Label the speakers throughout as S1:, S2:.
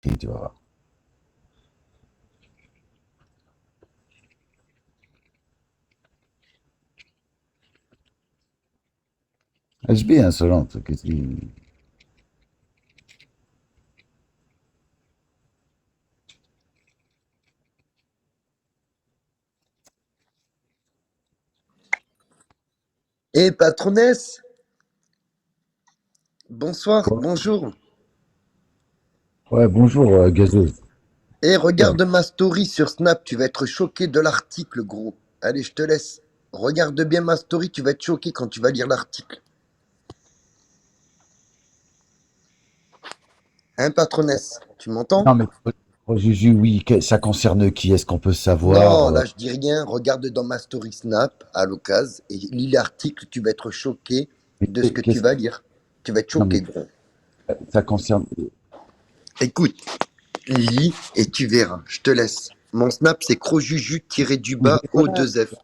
S1: Et tu vas voir. HB insolente. Qu'est-ce qui...
S2: Eh, patronesse, bonsoir,
S1: Quoi?
S2: bonjour.
S1: Ouais, bonjour, gazeuse.
S2: Eh,
S1: Ouais.
S2: regarde ma story sur Snap, tu vas être choqué de l'article, gros. Allez, je te laisse. Regarde bien ma story, tu vas être choqué quand tu vas lire l'article. Hein, patronesse, tu m'entends?
S1: Non, mais Juju, oui, ça concerne qui? Est-ce qu'on peut savoir
S2: Non, là, je dis rien. Regarde dans ma story Snap, à l'occasion, et lis l'article, tu vas être choqué de ce que tu
S1: qu'est-ce...
S2: vas lire. Tu vas être
S1: Non, mais
S2: choqué, gros.
S1: ça concerne...
S2: Écoute, lis et tu verras. Je te laisse. Mon Snap, c'est
S1: Oui,
S2: crojuju-du-bas
S1: voilà.
S2: O2F.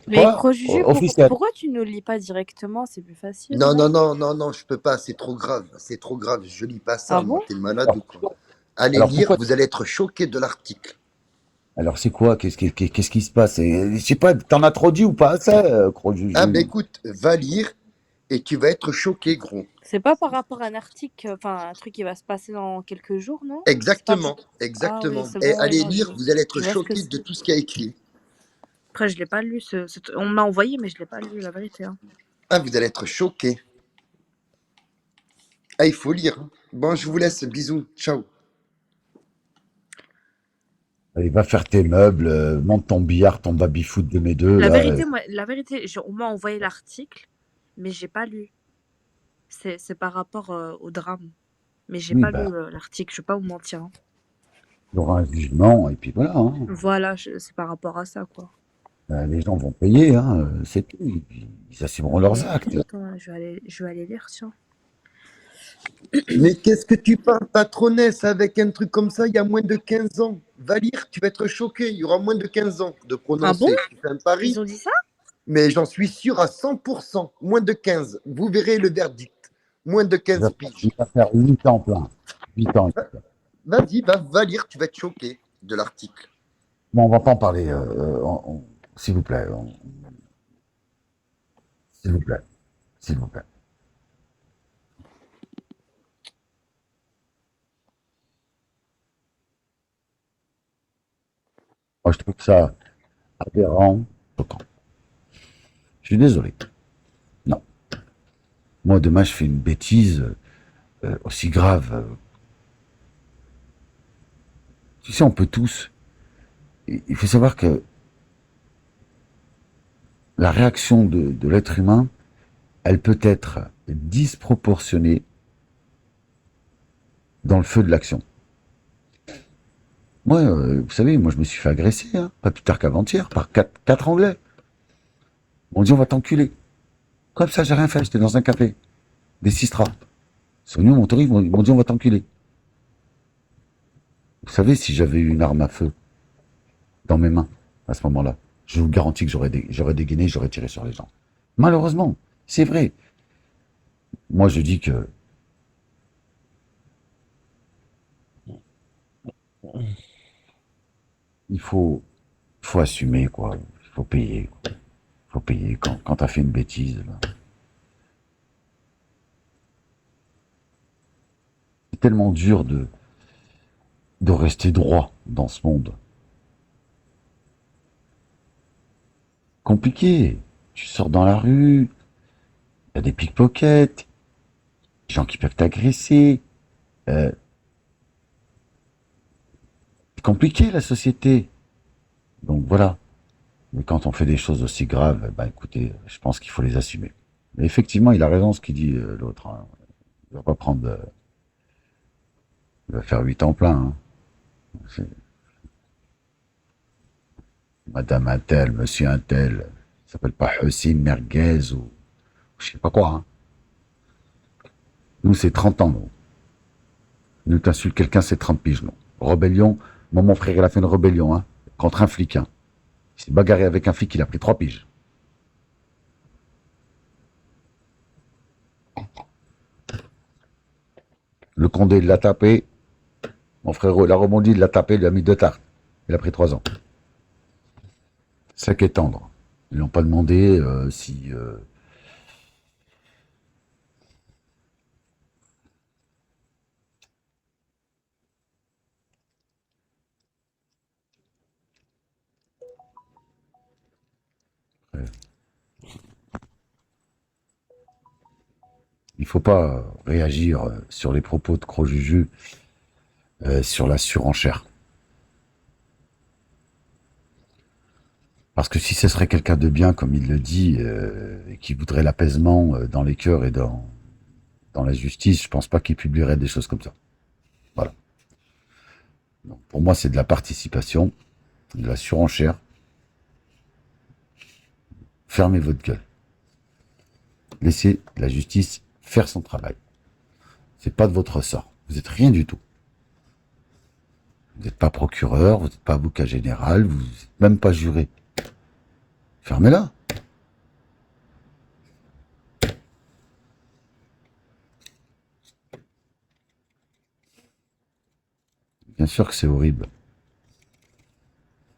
S3: Mais
S1: Quoi?
S3: Crojuju,
S1: Officiel.
S3: pourquoi tu ne lis pas directement? C'est plus facile,
S2: Non,
S3: non?
S2: non, non, non, non, je peux pas, c'est trop grave, c'est trop grave, je lis pas ça,
S3: Ah
S2: moi,
S3: bon?
S2: t'es malade
S1: Alors,
S2: ou quoi? Allez
S1: alors
S2: lire,
S1: pourquoi...
S2: vous allez être choqué de l'article.
S1: Alors c'est quoi? Qu'est-ce qui se passe? Je sais pas, t'en as trop dit ou pas assez, gros
S2: Ah ben
S1: Juju?
S2: écoute, va lire et tu vas être choqué, gros.
S3: C'est pas par rapport à un article, enfin un truc qui va se passer dans quelques jours, non? C'est pas pour...
S2: Exactement,
S3: Ah oui,
S2: exactement.
S3: c'est
S2: Et
S3: bon, ouais,
S2: allez
S3: non,
S2: lire, vous allez être
S3: je vois ce que
S2: choqué
S3: c'est.
S2: de tout ce qu'il y a écrit.
S3: Après, je l'ai pas lu, on me l'a envoyé, mais je l'ai pas lu, la vérité, hein.
S2: Ah, vous allez être choqué. Ah, il faut lire, hein. Bon, je vous laisse, bisous, ciao.
S1: Allez, va faire tes meubles, monte ton billard, ton baby-foot de mes deux,
S3: La
S1: là.
S3: vérité, moi, la vérité, on m'a envoyé l'article, mais j'ai pas lu. C'est par rapport au drame. Mais j'ai
S1: Oui,
S3: pas lu
S1: bah,
S3: l'article, je vais pas vous mentir, hein.
S1: il y aura un jugement, et puis voilà, hein.
S3: Voilà, c'est par rapport à ça, quoi.
S1: Les gens vont payer, hein, c'est tout. Ils assumeront leurs actes.
S3: Attends, je vais aller lire, tiens.
S2: Mais qu'est-ce que tu parles, patronesse, avec un truc comme ça, il y a moins de 15 ans. Va lire, tu vas être choqué, il y aura moins de 15 ans de
S3: Ah bon?
S2: prononcer. Tu fais un pari?
S3: Ils ont dit ça?
S2: Mais j'en suis sûr à 100%, moins de 15. Vous verrez le verdict. Moins de
S1: Il va,
S2: 15 piges.
S1: il va faire 8 ans plein. 8 ans.
S2: Vas-y, va lire, tu vas être choqué de l'article.
S1: Bon, on va pas en parler, s'il vous plaît. S'il vous plaît. S'il vous plaît. Moi, je trouve ça aberrant. Choquant. Je suis désolé. Non. Moi, demain, je fais une bêtise aussi grave. Tu sais, on peut tous. Il faut savoir que la réaction de l'être humain, elle peut être disproportionnée dans le feu de l'action. Moi, vous savez, moi, je me suis fait agresser, hein, pas plus tard qu'avant-hier, par quatre Anglais. On dit, on va t'enculer. Comme ça, j'ai rien fait, j'étais dans un café. Des sistras. Ils sont venus, ils m'ont dit, on va t'enculer. Vous savez, si j'avais eu une arme à feu dans mes mains, à ce moment-là, je vous garantis que j'aurais dégainé, j'aurais tiré sur les gens. Malheureusement, c'est vrai. Moi, je dis que il faut assumer, quoi. Il faut payer, quoi. Il faut payer quand t'as fait une bêtise. Là. C'est tellement dur de rester droit dans ce monde. Compliqué. Tu sors dans la rue, il y a des pickpockets, des gens qui peuvent t'agresser. Euh, c'est compliqué la société. Donc voilà. Mais quand on fait des choses aussi graves, ben écoutez, je pense qu'il faut les assumer. Mais effectivement, il a raison ce qu'il dit l'autre, hein. Il va pas prendre, il va faire 8 ans plein, hein. C'est Madame un tel, Monsieur un tel, il s'appelle pas Hussein Merguez ou je sais pas quoi, hein. Nous c'est 30 ans, nous. Nous t'insulte quelqu'un, c'est 30 piges, nous. Rébellion, moi mon frère il a fait une rébellion, hein, contre un flic, hein. Il s'est bagarré avec un flic, il a pris 3 piges. Le Condé il l'a tapé, Mon frérot, il a rebondi, il l'a tapé, il lui a mis 2 tartes. Il a pris 3 ans. C'est ça qui est tendre. Ils n'ont pas demandé si... il faut pas réagir sur les propos de Crojuju, sur la surenchère. Parce que si ce serait quelqu'un de bien, comme il le dit, et qui voudrait l'apaisement dans les cœurs et dans la justice, je pense pas qu'il publierait des choses comme ça. Voilà. Donc, pour moi, c'est de la participation, de la surenchère. Fermez votre gueule. Laissez la justice faire son travail. C'est pas de votre ressort. Vous êtes rien du tout. Vous n'êtes pas procureur, vous n'êtes pas avocat général, vous n'êtes même pas juré. Fermez-la. Bien sûr que c'est horrible.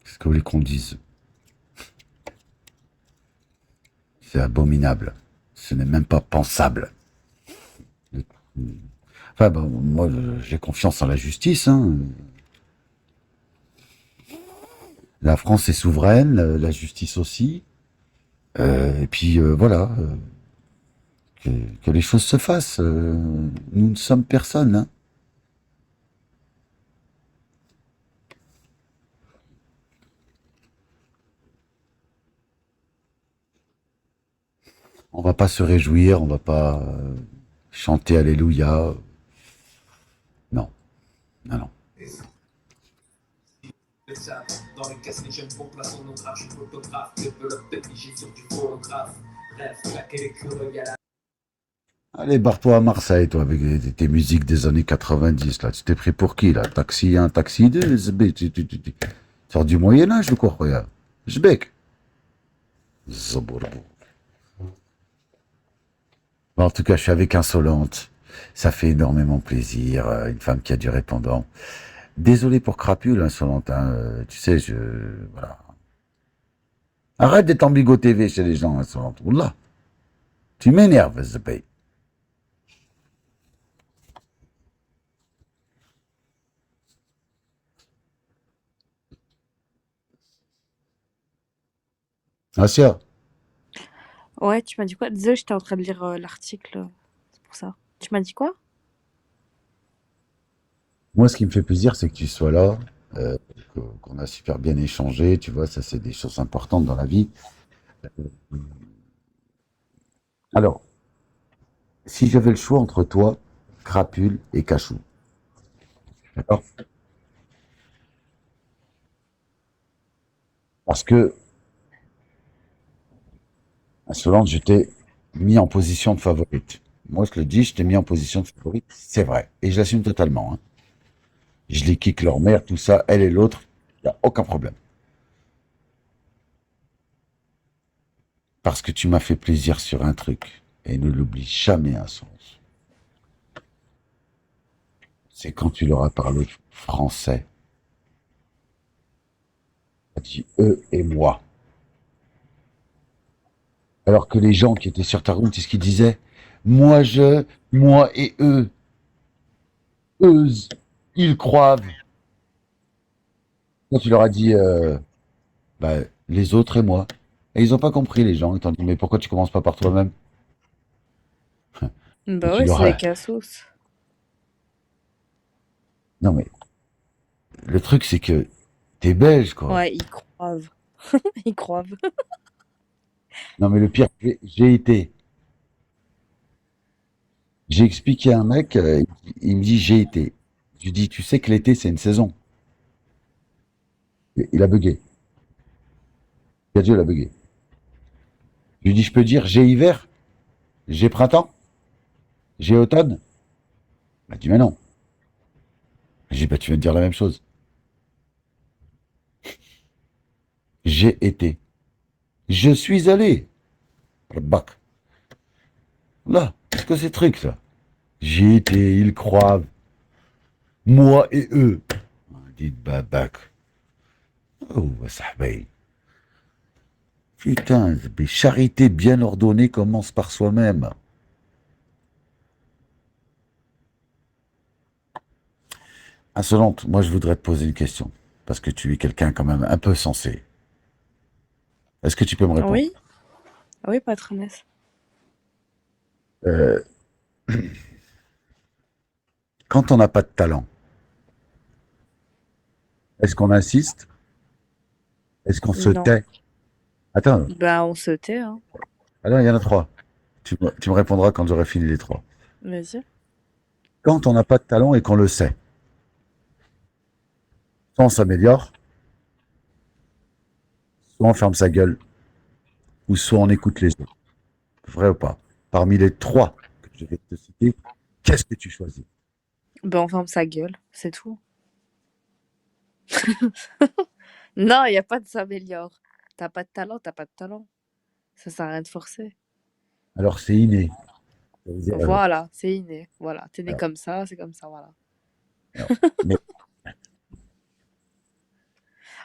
S1: Qu'est-ce que vous voulez qu'on dise? C'est abominable. Ce n'est même pas pensable. Enfin, bon, moi, j'ai confiance en la justice. Hein. La France est souveraine, la justice aussi. Et puis, voilà. Que les choses se fassent. Nous ne sommes personne. Hein. On va pas se réjouir, on va pas chanter Alléluia. Non, non, non.
S4: Dans les caisses, les jeunes vont placer sonographe, je suis photographe, développe des clichés sur du phonographe. Bref, claquer l'écureuil à la.
S1: Allez, barre-toi à Marseille, toi, avec tes musiques des années 90, là. Tu t'es pris pour qui, là? Taxi 1, taxi 2, tu sors du Moyen-Âge ou quoi, regarde? Jbek. Zobourou. Bon, en tout cas, je suis avec Insolente. Ça fait énormément plaisir. Une femme qui a du répondant. Désolé pour Crapule, Insolente. Hein, tu sais, voilà. Arrête d'être ambigo TV chez les gens, Insolente. Wallah. Tu m'énerves, Zbek. Asia,
S3: Ouais, tu m'as dit quoi? Désolée, j'étais en train de lire l'article. C'est pour ça. Tu m'as dit quoi?
S1: moi, ce qui me fait plaisir, c'est que tu sois là, euh, qu'on a super bien échangé. Tu vois, ça, c'est des choses importantes dans la vie. Alors, si j'avais le choix entre toi, Crapule et Cachou, d'accord? Parce que, Insolente, je t'ai mis en position de favorite. Moi, je te le dis, je t'ai mis en position de favorite, c'est vrai. Et je l'assume totalement. Hein. Je les kick leur mère, tout ça, elle et l'autre, il n'y a aucun problème. Parce que tu m'as fait plaisir sur un truc. Et ne l'oublie jamais, Insolence. C'est quand tu leur as parlé français. Tu as dit eux et moi. Alors que les gens qui étaient sur ta route, c'est ce qu'ils disaient. Moi je, moi et eux. Eux, ils croient. Quand tu leur as dit bah, les autres et moi. Et ils n'ont pas compris, les gens. Ils t'ont dit, mais pourquoi tu commences pas par toi-même? Et
S3: Bah
S1: tu
S3: ouais,
S1: leur
S3: c'est des
S1: as...
S3: cassos.
S1: Non, mais le truc, c'est que t'es belge, quoi.
S3: Ouais, ils croivent. Ils croivent.
S1: Non, mais le pire, j'ai été. J'ai expliqué à un mec, il me dit, j'ai été. Je lui dis, tu sais que l'été, c'est une saison. Et il a bugué. Dieu, il a bugué. Je lui dis, je peux dire, j'ai hiver, j'ai printemps, j'ai automne. Il m'a dit, mais non. J'ai dit, bah, tu viens de dire la même chose. J'ai été. Je suis allé. Bac. Là, qu'est-ce que ces trucs, là? J'ai été, ils croient. Moi et eux. Dites babak. Oh, sahbay. Putain, mais charité bien ordonnée commence par soi-même. Insolente, moi je voudrais te poser une question. Parce que tu es quelqu'un quand même un peu sensé. Est-ce que tu peux me répondre?
S3: Oui, oui, patronesse.
S1: Euh, Quand on n'a pas de talent, est-ce qu'on insiste? Est-ce qu'on se
S3: Non.
S1: tait? Attends,
S3: Ben, on se tait, hein.
S1: alors il y en a trois. Tu me répondras quand j'aurai fini les trois.
S3: Vas-y.
S1: Quand on n'a pas de talent et qu'on le sait, soit on s'améliore, soit on ferme sa gueule, ou soit on écoute les autres. Vrai ou pas? Parmi les trois que je vais te citer, qu'est-ce que tu choisis?
S3: Ben, on ferme sa gueule, c'est tout. Non, il n'y a pas de s'améliore. T'as pas de talent, t'as pas de talent. Ça sert à rien de forcer.
S1: Alors c'est inné. Ça veut dire,
S3: Voilà, c'est inné. Voilà, t'es né
S1: alors,
S3: comme ça, c'est comme ça, voilà.
S1: alors, mais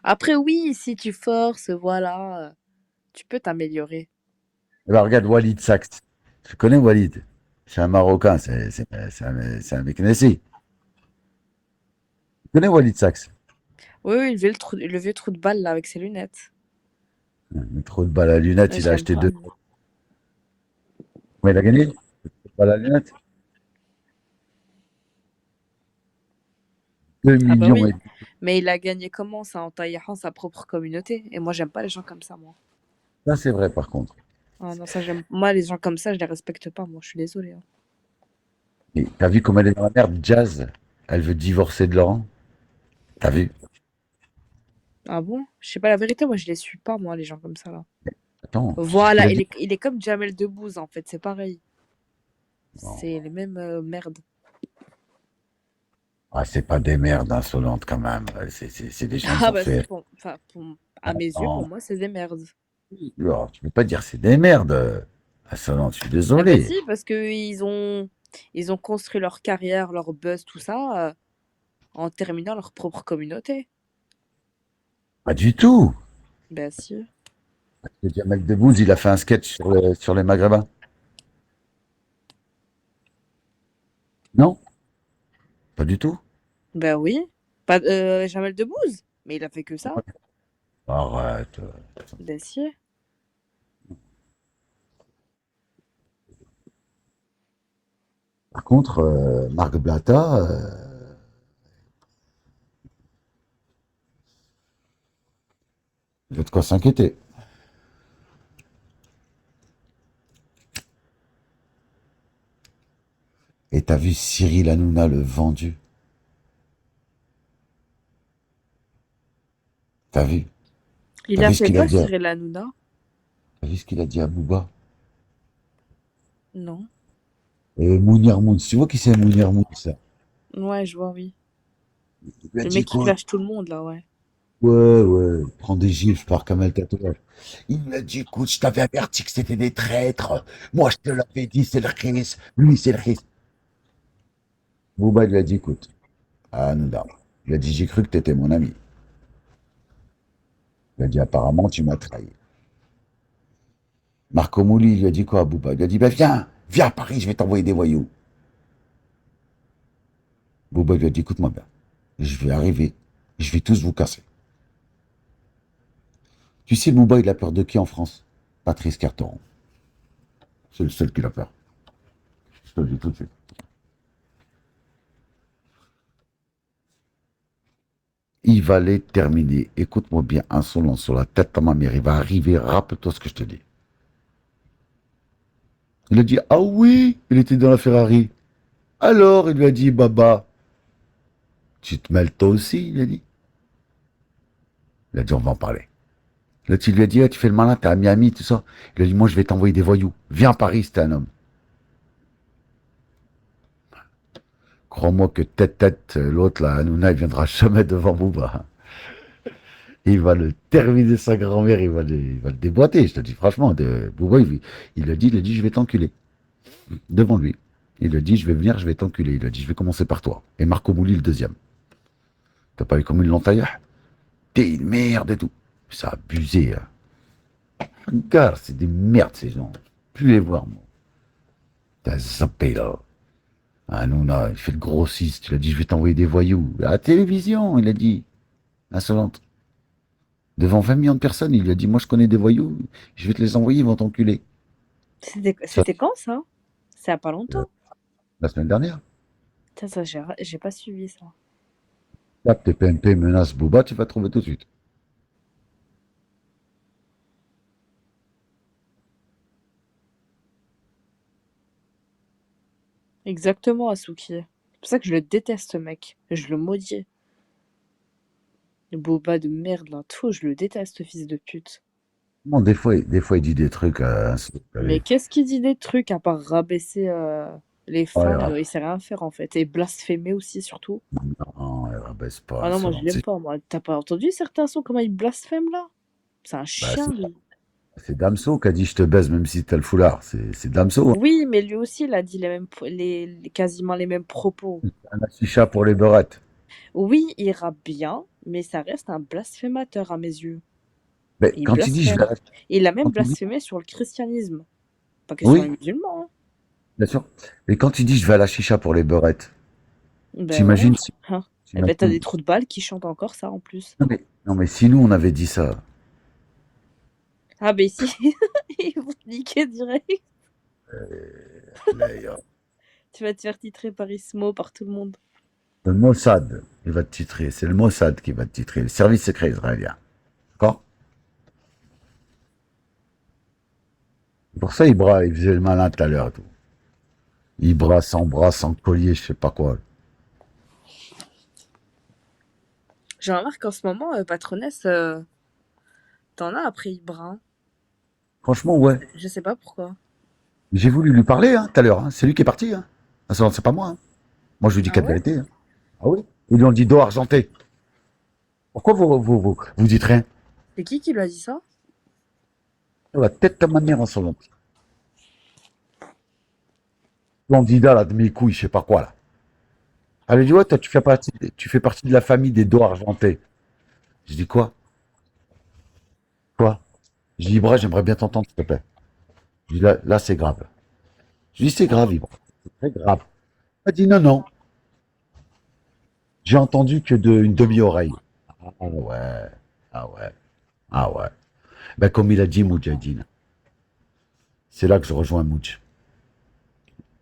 S3: Après, oui, si tu forces, voilà, tu peux t'améliorer.
S1: alors, regarde Walid Saks. Tu connais Walid? C'est un Marocain, c'est un Mécanicien. Tu connais Walid Saks?
S3: Oui, oui, le vieux trou de balle, là, avec ses lunettes.
S1: Le trou de balle à lunettes,
S3: Ouais,
S1: il a
S3: je l'aime
S1: acheté
S3: pas,
S1: deux.
S3: lui.
S1: Ouais, il a gagné? Le trou de balle à lunettes? 2
S3: Ah bah
S1: millions
S3: oui.
S1: et
S3: Mais il a gagné comment ça? En taillant sa propre communauté. Et moi, j'aime pas les gens comme ça, moi.
S1: ça c'est vrai par contre.
S3: Ah non, ça, j'aime. Moi, les gens comme ça, je les respecte pas, moi, je suis désolée, hein.
S1: Et t'as vu comment elle est dans la merde? Jazz, elle veut divorcer de Laurent. T'as vu?
S3: Ah bon? Je sais pas la vérité, moi, je les suis pas, moi, les gens comme ça, là.
S1: Attends, tu sais ce qu'il
S3: Voilà,
S1: a dit?
S3: il est comme Jamel Debbouze, en fait, c'est pareil.
S1: Non.
S3: C'est les mêmes merdes.
S1: Ah, c'est pas des merdes insolentes quand même. C'est des gens, ils
S3: Ah
S1: ont
S3: bah si,
S1: fait.
S3: pour... Enfin, à
S1: Ah,
S3: mes yeux, pour
S1: non,
S3: moi, c'est des merdes.
S1: alors, tu peux pas dire c'est des merdes insolentes, je suis
S3: Ah bah
S1: désolé.
S3: si, parce que ils ont construit leur carrière, leur buzz, tout ça, en terminant leur propre communauté.
S1: Pas du tout.
S3: Bah si.
S1: Le Jamel Debbouze, il a fait un sketch sur les Maghrébins. Non, pas du tout.
S3: Bah oui. Pas Jamel Debbouze. Mais il a fait que ça.
S1: Arrête.
S3: Bah si.
S1: Par contre, Marc Blatta, il y a de quoi s'inquiéter. Et t'as vu Cyril Hanouna, le vendu? T'as vu?
S3: Il
S1: T'as
S3: a
S1: vu ce
S3: fait
S1: qu'il a
S3: quoi,
S1: dit
S3: Cyril Hanouna?
S1: t'as vu ce qu'il a dit à Booba?
S3: Non.
S1: Mounir Moons, tu vois qui c'est Mounir Moons, ça?
S3: Ouais, je vois, oui.
S1: Il lui a
S3: Le
S1: dit
S3: mec qui
S1: quoi?
S3: clash tout le monde, là, ouais.
S1: Ouais, ouais, prends des gifles par Kamel Tatouage. Il m'a dit, écoute, je t'avais averti que c'était des traîtres. Moi, je te l'avais dit, c'est le Christ. Lui, c'est le Christ. Booba il lui a dit, écoute, ah, non, non. Il a dit, j'ai cru que t'étais mon ami. Il a dit, apparemment, tu m'as trahi. Marco Mouli, il lui a dit quoi à Booba? Il lui a dit, ben viens à Paris, je vais t'envoyer des voyous. Booba lui a dit, écoute-moi bien, je vais arriver, je vais tous vous casser. Tu sais, Booba, il a peur de qui en France? Patrice Carteron. C'est le seul qui a peur. Je te le dis tout de suite. Il va les terminer. Écoute-moi bien, insolent sur la tête de ma mère. Il va arriver, rappelle-toi ce que je te dis. Il a dit, ah oui, il était dans la Ferrari. Alors, il lui a dit, Baba, tu te mêles toi aussi, il a dit. Il a dit, on va en parler. Là, tu lui as dit, ah, tu fais le malin, t'es à Miami, tout ça. Il a dit, moi, je vais t'envoyer des voyous. Viens à Paris, c'était un homme. Crois-moi que tête, l'autre, là, Hanouna, il viendra jamais devant Booba. Il va le terminer sa grand-mère, il va le déboîter, je te dis franchement. Booba, il a dit, je vais t'enculer. Devant lui. Il lui a dit, je vais venir, je vais t'enculer. Il lui a dit, je vais commencer par toi. Et Marco Mouli, le deuxième. T'as pas vu comme ils l'ont taillé? T'es une merde et tout. Ça a abusé. Regarde, c'est des merdes, ces gens. Plus les voir, moi. T'as zappé, là. Ah, non, là, il fait le grossiste. Il a dit, je vais t'envoyer des voyous. À la télévision, il a dit. Insolente. Devant 20 millions de personnes, il lui a dit, moi, je connais des voyous. Je vais te les envoyer, ils vont t'enculer. Ça,
S3: C'était quand ça? C'est à pas
S1: euh,
S3: longtemps.
S1: la semaine dernière.
S3: Ça, j'ai pas suivi ça.
S1: Là, tes PNP menace Booba, tu vas trouver tout de suite.
S3: Exactement, Asuki. C'est pour ça que je le déteste, ce mec. Je le maudis. Le boba de merde, là. Tout, je le déteste, ce fils de pute.
S1: Bon, des fois, il dit des trucs.
S3: Mais qu'est-ce qu'il dit des trucs à part rabaisser les
S1: Ouais,
S3: femmes? Il sait rien faire, en fait. Et blasphémer aussi, surtout.
S1: non, elle rabaisse pas,
S3: Ah non, moi, je
S1: insolente.
S3: l'aime pas, moi. T'as pas entendu certains sons, comment il blasphème, là? C'est un
S1: Bah,
S3: chien, lui.
S1: c'est Damso qui a dit je te baise même si t'as le foulard. C'est Damso. Hein.
S3: Oui, mais lui aussi, il a dit quasiment les mêmes propos.
S1: Un chicha pour les beurettes.
S3: Oui, il rappe bien, mais ça reste un blasphémateur à mes yeux.
S1: Mais
S3: Il
S1: quand il dit je vais
S3: blasphème.
S1: à la...
S3: Et il a même
S1: quand il dit...
S3: blasphémé sur le christianisme. Pas question des
S1: Oui,
S3: musulmans, hein.
S1: bien sûr. Et quand il dit je vais à la chicha pour les beurettes,
S3: Ben voilà.
S1: t'imagines si...
S3: Hein. Eh ben, t'as des
S1: t'imagines-
S3: trous de balles qui chantent encore ça en plus.
S1: non, mais si nous on avait dit ça,
S3: Ah ben ici, ils vont te niquer direct.
S1: là,
S3: Tu vas te faire titrer par Ismo, par tout le monde.
S1: le Mossad, il va te titrer. C'est le Mossad qui va te titrer, le service secret israélien. D'accord. C'est pour ça, il faisait le malin tout à l'heure. Et tout. Ibra sans bras, sans collier, je sais pas quoi.
S3: Je remarque qu'en ce moment, Patronesse, t'en as après Ibra.
S1: Franchement, ouais.
S3: Je sais pas pourquoi.
S1: J'ai voulu lui parler hein, tout à l'heure. Hein. C'est lui qui est parti. Hein. Ah, c'est pas moi. Hein. Moi, je lui dis
S3: Ah
S1: quatre
S3: ouais?
S1: vérités. Hein. Ah oui. Ils lui ont dit dos argenté. Pourquoi vous dites rien?
S3: C'est qui lui a dit ça?
S1: La tête de manière insolente. Candidat là de mes couilles, je sais pas quoi là. Elle lui dit ouais, toi tu fais partie de la famille des dos argentés. Je dis quoi? Quoi? Je dis Ibra, j'aimerais bien t'entendre s'il te plaît. Je dis là c'est grave. Je dis c'est grave Ibra, c'est très grave. Elle dit non non. J'ai entendu que une demi-oreille. Ah ouais, ah ouais, ah ouais. Ben comme il a dit Moudjahidine, c'est là que je rejoins Moudj.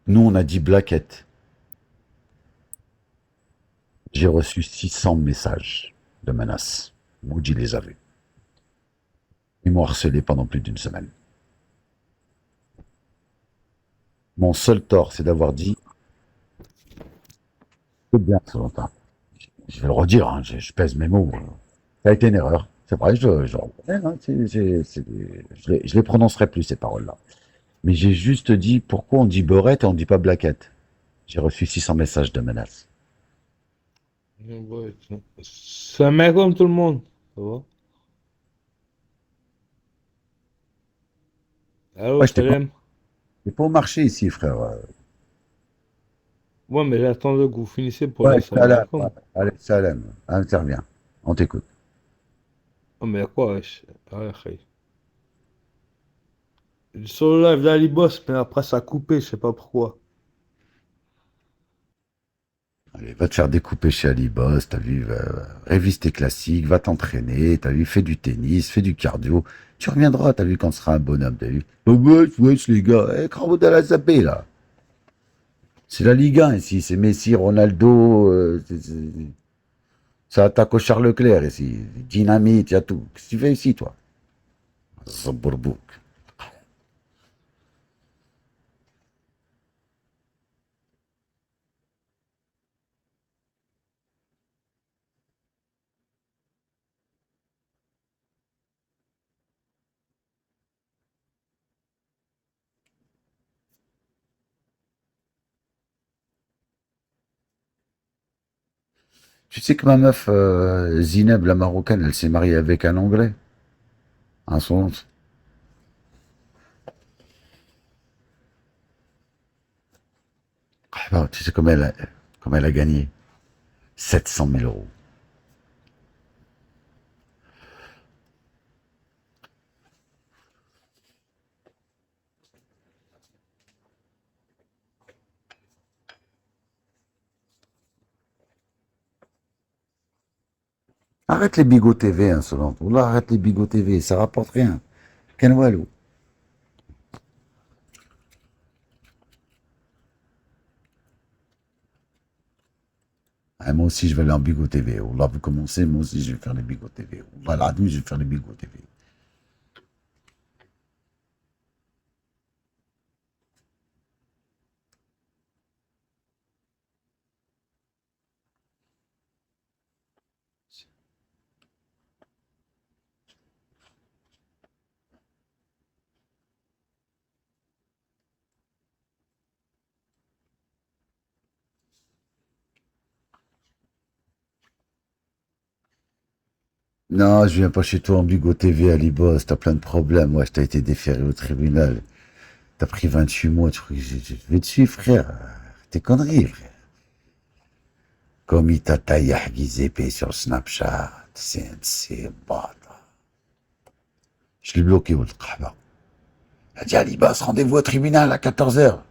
S1: Nous on a dit Blackette. J'ai reçu 600 messages de menaces. Moudj il les a vus. Ils m'ont harcelé pendant plus d'une semaine. Mon seul tort, c'est d'avoir dit c'est bien ce longtemps. Je vais le redire, hein, je pèse mes mots. Ça a été une erreur. C'est vrai, je reconnais, hein, je les prononcerai plus, ces paroles-là. Mais j'ai juste dit pourquoi on dit beurette et on dit pas blaquette. J'ai reçu 600 messages de menaces.
S5: Ouais, c'est un mec comme tout le monde, ça va? Allô,
S1: Ouais,
S5: Salem?
S1: j'étais pas au marché ici, frère.
S5: Ouais, mais j'attendais que vous finissiez pour
S1: Ouais,
S5: dire salam
S1: Salam. Ouais.
S5: alaikum.
S1: Allez, Salem, interviens. On t'écoute.
S5: Oh, mais quoi, wesh? Ouais, khayr. Sur le live d'Ali Boss, mais après ça a coupé, je sais pas pourquoi.
S1: Allez, va te faire découper chez Aliboss, t'as vu, révise tes classiques, va t'entraîner, t'as vu, fais du tennis, fais du cardio. Tu reviendras, t'as vu, quand tu seras un bonhomme, t'as vu. Oh, wesh, les gars, Cravo de la zapé, là. C'est la Ligue 1 ici, c'est Messi, Ronaldo, ça attaque au Charles Leclerc ici. Dynamite, y a tout. Qu'est-ce que tu fais ici, toi? Zabourbouk. Tu sais que ma meuf, Zineb, la Marocaine, elle s'est mariée avec un Anglais. Un son. Alors, tu sais combien elle a gagné? 700 000 euros. Arrête les bigots TV, insolente. Là, arrête les bigots TV, ça rapporte rien. Kenwalou. Ah, moi aussi, je vais aller en bigot TV. Là, vous commencez, moi aussi, je vais faire les bigots TV. Voilà, je vais faire les bigots TV. Non, je viens pas chez toi en bigot TV, Ali Boss. T'as plein de problèmes. Ouais, t'as été déféré au tribunal. T'as pris 28 mois. Tu crois que je vais te suivre, frère. Tes conneries, frère. Comme il t'a taillé à épée sur Snapchat. C'est bâtard. Je l'ai bloqué, au Qahba. Il a dit, Ali Boss, rendez-vous au tribunal à 14 heures.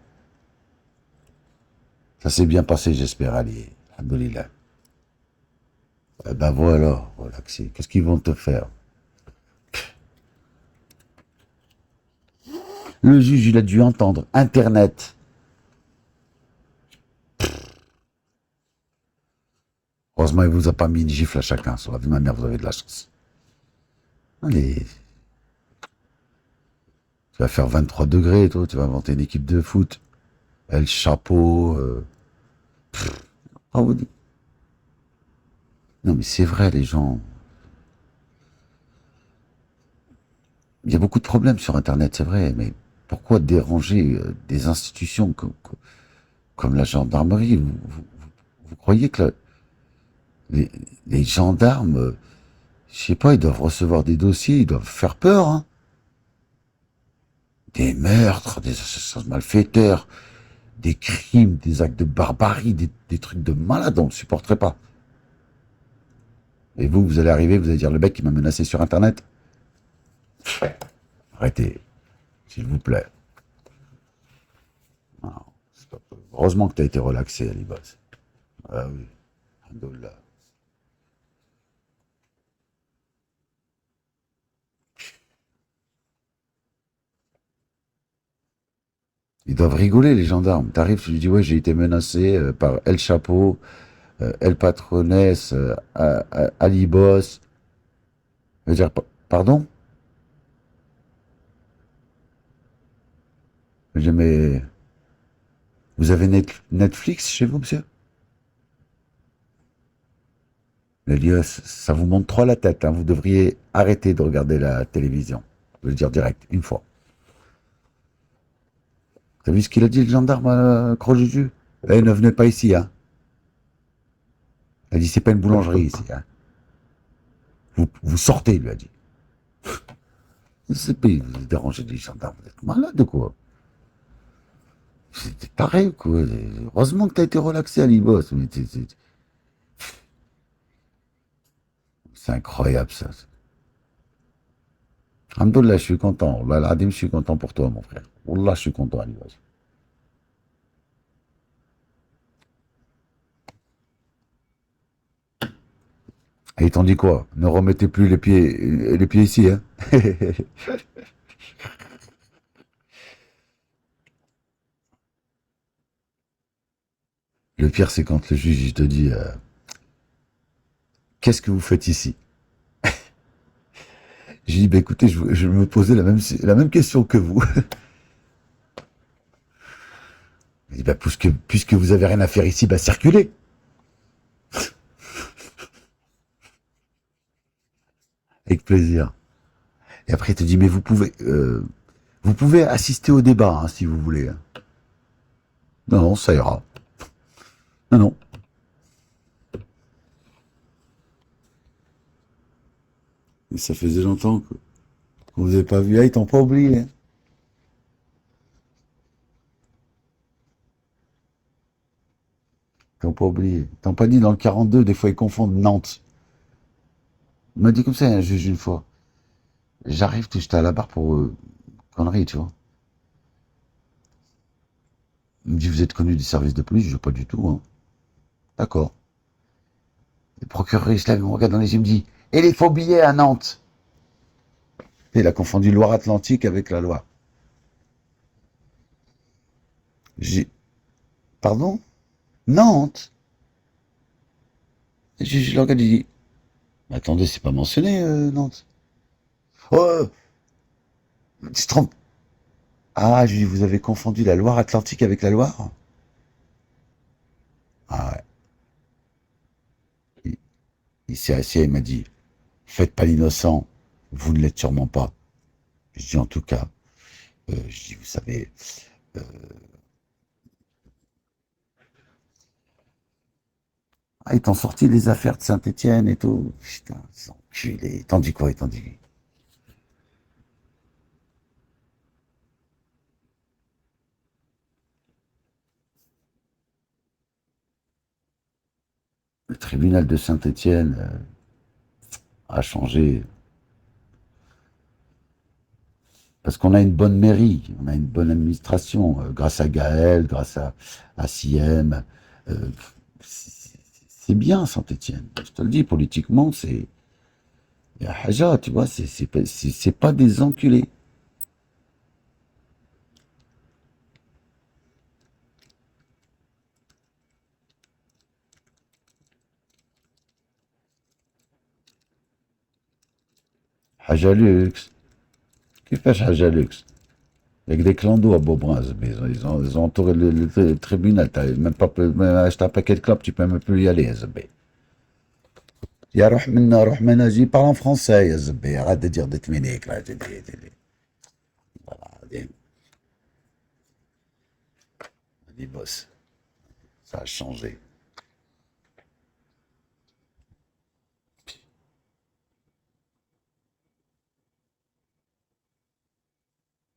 S1: Ça s'est bien passé, j'espère, Ali. Alhamdoulilah. Eh ben voilà, relaxé. Qu'est-ce qu'ils vont te faire? Le juge, il a dû entendre Internet. Heureusement, il vous a pas mis une gifle à chacun. Sur la vie de ma mère, vous avez de la chance. Allez. Tu vas faire 23 degrés, toi. Tu vas inventer une équipe de foot. El Chapeau. vous dit. Non, mais c'est vrai, les gens. Il y a beaucoup de problèmes sur Internet, c'est vrai. Mais pourquoi déranger des institutions comme la gendarmerie? Vous croyez que les gendarmes, je sais pas, ils doivent recevoir des dossiers, ils doivent faire peur, hein. Des meurtres, des assassins malfaiteurs, des crimes, des actes de barbarie, des trucs de malade, on ne supporterait pas. Et vous allez arriver, vous allez dire, le mec qui m'a menacé sur Internet. Arrêtez, s'il vous plaît. Non, pas... Heureusement que tu as été relaxé, Alibas. Ah oui, alhamdoulilah. Ils doivent rigoler, les gendarmes. T'arrives, tu lui dis, ouais, j'ai été menacé par El Chapeau, El Patrones, Ali Boss. Je veux dire, pardon? Je dis, mais vous avez Netflix chez vous, monsieur? Il a dit, ça vous monte trop la tête, hein. Vous devriez arrêter de regarder la télévision. Je veux le dire direct, une fois. T'as vu ce qu'il a dit, le gendarme à Crojuju? Eh, ne venez pas ici, hein. Il a dit, c'est pas une boulangerie ici, hein. Vous sortez, il lui a dit. C'est pas, vous dérangez les gendarmes, vous êtes malade ou quoi? C'était pareil, quoi. Heureusement que t'as été relaxé à l'IBOS. C'est incroyable, ça. Alhamdoulilah, je suis content. Wallah al-Adim, je suis content pour toi, mon frère. Wallah, je suis content, à l'IBOS. Et ils t'ont dit quoi? Ne remettez plus les pieds ici, hein. Le pire, c'est quand le juge il te dit qu'est-ce que vous faites ici? J'ai dit, bah, écoutez, je me posais la même question que vous. Il dit, bah, puisque vous avez rien à faire ici, bah, circulez. Avec plaisir. Et après, il te dit, mais vous pouvez assister au débat, hein, si vous voulez. Non, non, ça ira. Non, non. Et ça faisait longtemps qu'on vous avait pas vu. Ah, ils t'ont pas oublié, hein. faut pas oublier. T'as pas dit dans le 42, des fois ils confondent Nantes. Il m'a dit comme ça un juge une fois. J'arrive, j'étais à la barre pour conneries, tu vois. Il me dit, vous êtes connu du service de police? Je dis, pas du tout, hein. D'accord. Le procureur, il se lève, il me regarde dans les yeux, il me dit, et les faux billets à Nantes? Et il a confondu Loire-Atlantique avec la Loire. J'ai, pardon? Nantes? Je le regarde, il dit, mais attendez, c'est pas mentionné, Nantes. Oh, tu te trompes. Ah, je lui dis, vous avez confondu la Loire-Atlantique avec la Loire? Ah ouais. Il, il s'est assis, il m'a dit, faites pas l'innocent, vous ne l'êtes sûrement pas. Je dis, en tout cas, je dis, vous savez, euh, ah, ils t'ont sorti les affaires de Saint-Étienne et tout. Putain, ces enculés. T'en dis quoi, ils t'en dit? Le tribunal de Saint-Étienne a changé. Parce qu'on a une bonne mairie, on a une bonne administration, grâce à Gaël, grâce à Siem. euh, c'est bien Saint-Étienne. Je te le dis, politiquement, c'est. Il y a Haja, tu vois, c'est pas des enculés. Haja Luxe. Qui fait Haja Luxe? Avec des clandos à Beaubrun, mais ils ont entouré le tribunal. T'as même pas même acheter un paquet de clopes, tu peux même plus y aller, ya Zebé. Ya roh minna, j'y parle en français, ya Zebé. Arrête de dire des tminik, là. Voilà, dis, boss, ça a changé.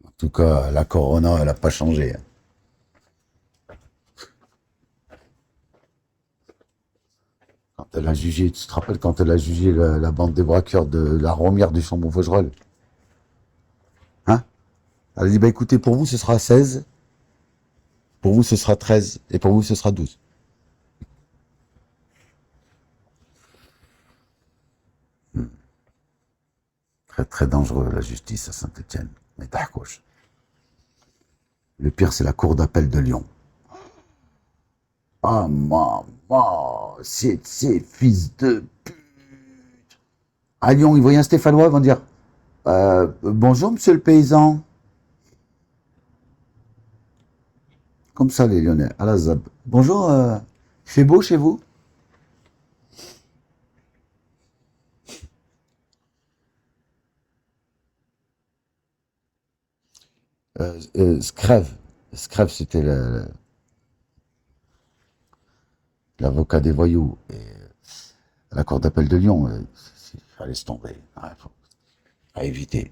S1: En tout cas, la Corona, elle a pas changé, hein. Quand elle a jugé, tu te rappelles quand elle a jugé la bande des braqueurs de la Romière du Chambon-Faugerolles? Hein? Elle a dit, bah écoutez, pour vous, ce sera 16, pour vous, ce sera 13, et pour vous, ce sera 12. Très, très dangereux, la justice à Saint-Étienne. Mais t'as-couche. Le pire, c'est la cour d'appel de Lyon. Ah, maman, c'est ces fils de pute. À Lyon, ils voyaient un Stéphanois, ils vont dire bonjour, monsieur le paysan. Comme ça, les Lyonnais, à la ZAB. Bonjour, il fait beau chez vous? Scrève. Scrève, c'était l'avocat des voyous. Et à la cour d'appel de Lyon, il fallait se tomber. À éviter.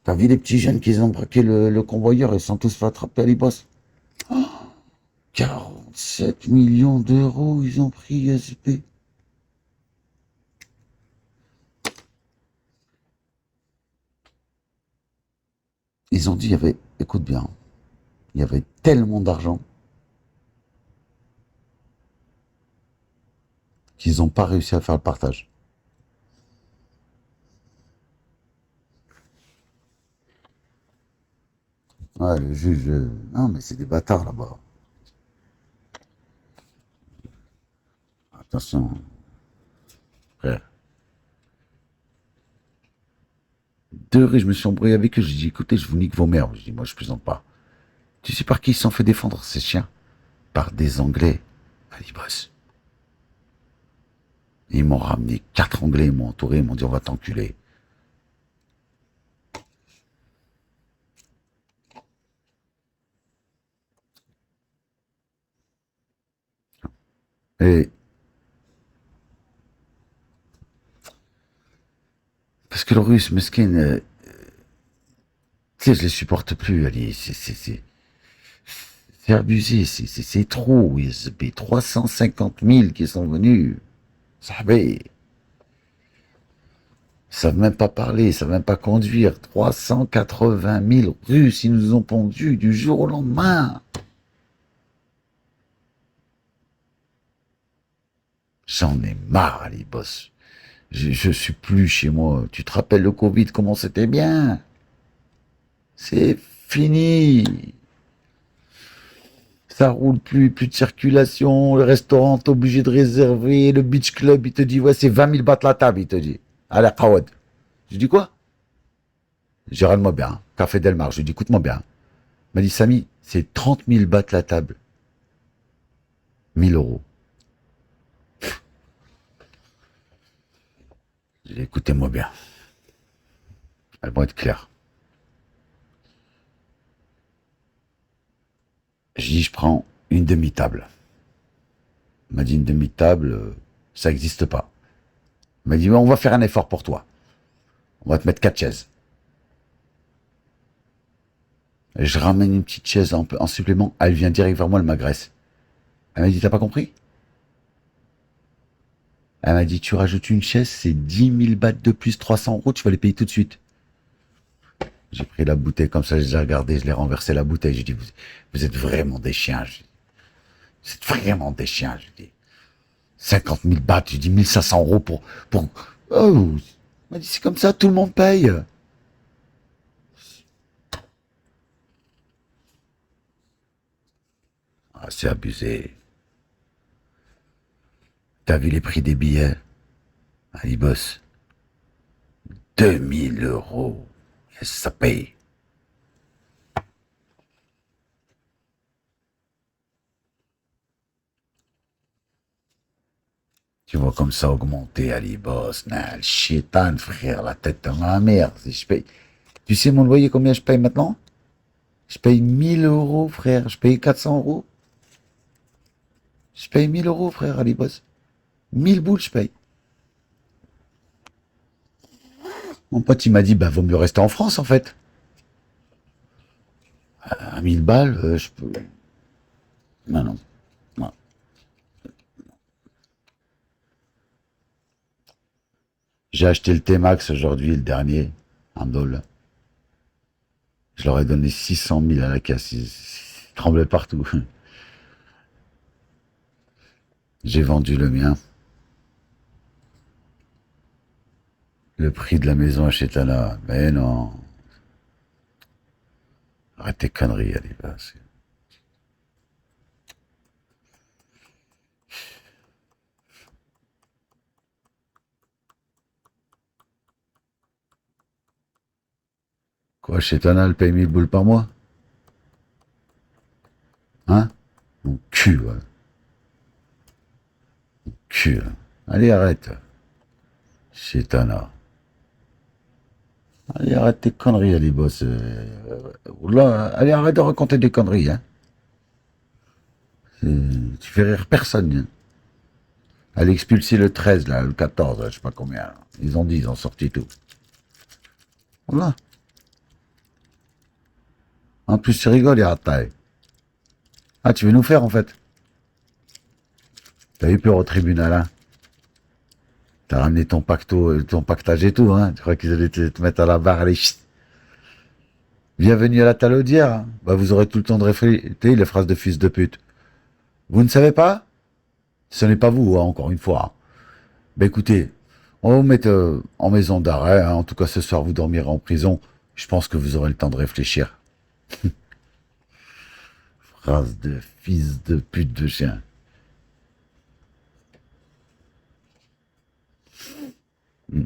S1: T'as vu les petits jeunes qui ont braqué le convoyeur, ils sont tous fait attraper à l'Ibos. 47 millions d'euros, ils ont pris SP. Ils ont dit, il y avait, écoute bien, il y avait tellement d'argent qu'ils n'ont pas réussi à faire le partage. Ouais, le juge, non, mais c'est des bâtards là-bas. Attention, frère. 2 heures, je me suis embrouillé avec eux. J'ai dit, écoutez, je vous nique vos mères. Je dis, moi, je plaisante pas. Tu sais par qui ils se sont fait défendre, ces chiens? Par des Anglais à Libos. Ils m'ont ramené 4 Anglais, ils m'ont entouré, ils m'ont dit, on va t'enculer. Et parce que le russe, mesquin, tu sais, je les supporte plus, Ali. C'est abusé, c'est trop, YSB. 350 000 qui sont venus. Sahbé. Ils savent même pas parler, ils savent même pas conduire. 380 000 Russes, ils nous ont pondus du jour au lendemain. J'en ai marre, les boss. Je suis plus chez moi. Tu te rappelles le Covid, comment c'était bien? C'est fini. Ça roule plus, plus de circulation. Le restaurant, t'es obligé de réserver. Le beach club, il te dit, ouais, c'est 20 000 bahts la table, il te dit. Allez, Kawad. Je dis quoi? Gérald-moi bien. Café Delmar. Je lui dis, écoute-moi bien. Il m'a dit, Samy, c'est 30 000 bahts la table. 1 000 euros. J'ai dit, écoutez-moi bien. Elles vont être claires. Je dis, je prends une demi-table. Il m'a dit, une demi-table, ça n'existe pas. Il m'a dit, on va faire un effort pour toi. On va te mettre 4 chaises. Et je ramène une petite chaise en supplément. Elle vient direct vers moi, elle m'agresse. Elle m'a dit, t'as pas compris? Elle m'a dit, tu rajoutes une chaise, c'est 10 000 bahts de plus, 300 euros, tu vas les payer tout de suite. J'ai pris la bouteille comme ça, je les ai regardés, je l'ai renversé la bouteille. J'ai dit, vous êtes vraiment des chiens. Vous êtes vraiment des chiens. J'ai dit, 50 000 bahts, j'ai dit 1500 euros pour... Oh, il m'a dit, c'est comme ça, tout le monde paye. Ah, c'est abusé. T'as vu les prix des billets? Allez, boss. 2000 euros. Ça paye. Tu vois comme ça augmenter, Ali boss. Nah, le chétan, frère, la tête dans la merde. Si je paye. Tu sais mon loyer combien je paye maintenant? Je paye 1000 euros, frère. Je paye 400 euros. Je paye 1000 euros, frère, Ali boss. 1000 boules, je paye. Mon pote, il m'a dit, bah, vaut mieux rester en France, en fait. À 1000 balles, je peux... Non, non. Non. J'ai acheté le T-Max aujourd'hui, le dernier, un dollar. Je leur ai donné 600 000 à la caisse. Ils tremblaient partout. J'ai vendu le mien. Le prix de la maison à Chétana. Mais non. Arrête tes conneries, allez, va. Quoi, Chétana, elle paye 1000 boules par mois? Hein? Mon cul, ouais. Mon cul, hein. Allez, arrête. Chétana. Allez, arrête tes conneries, allez, boss. Là, allez, arrête de raconter des conneries, hein. Tu fais rire personne, hein. Elle a expulsé le 13, là, le 14, je sais pas combien. Ils ont dit, ils ont sorti tout. Voilà. En plus, tu rigoles, il taille. Ah, tu veux nous faire, en fait? T'as eu peur au tribunal, hein? T'as ramené ton pacto, ton pactage et tout, hein? Tu crois qu'ils allaient te mettre à la barre, allez, chut. Bienvenue à la talaudière, hein. Bah, vous aurez tout le temps de réfléchir, les phrases de fils de pute. Vous ne savez pas? Ce n'est pas vous, hein, encore une fois. Hein. Bah, écoutez, on va vous mettre en maison d'arrêt, hein. En tout cas, ce soir, vous dormirez en prison. Je pense que vous aurez le temps de réfléchir. Phrase de fils de pute de chien. Hmm.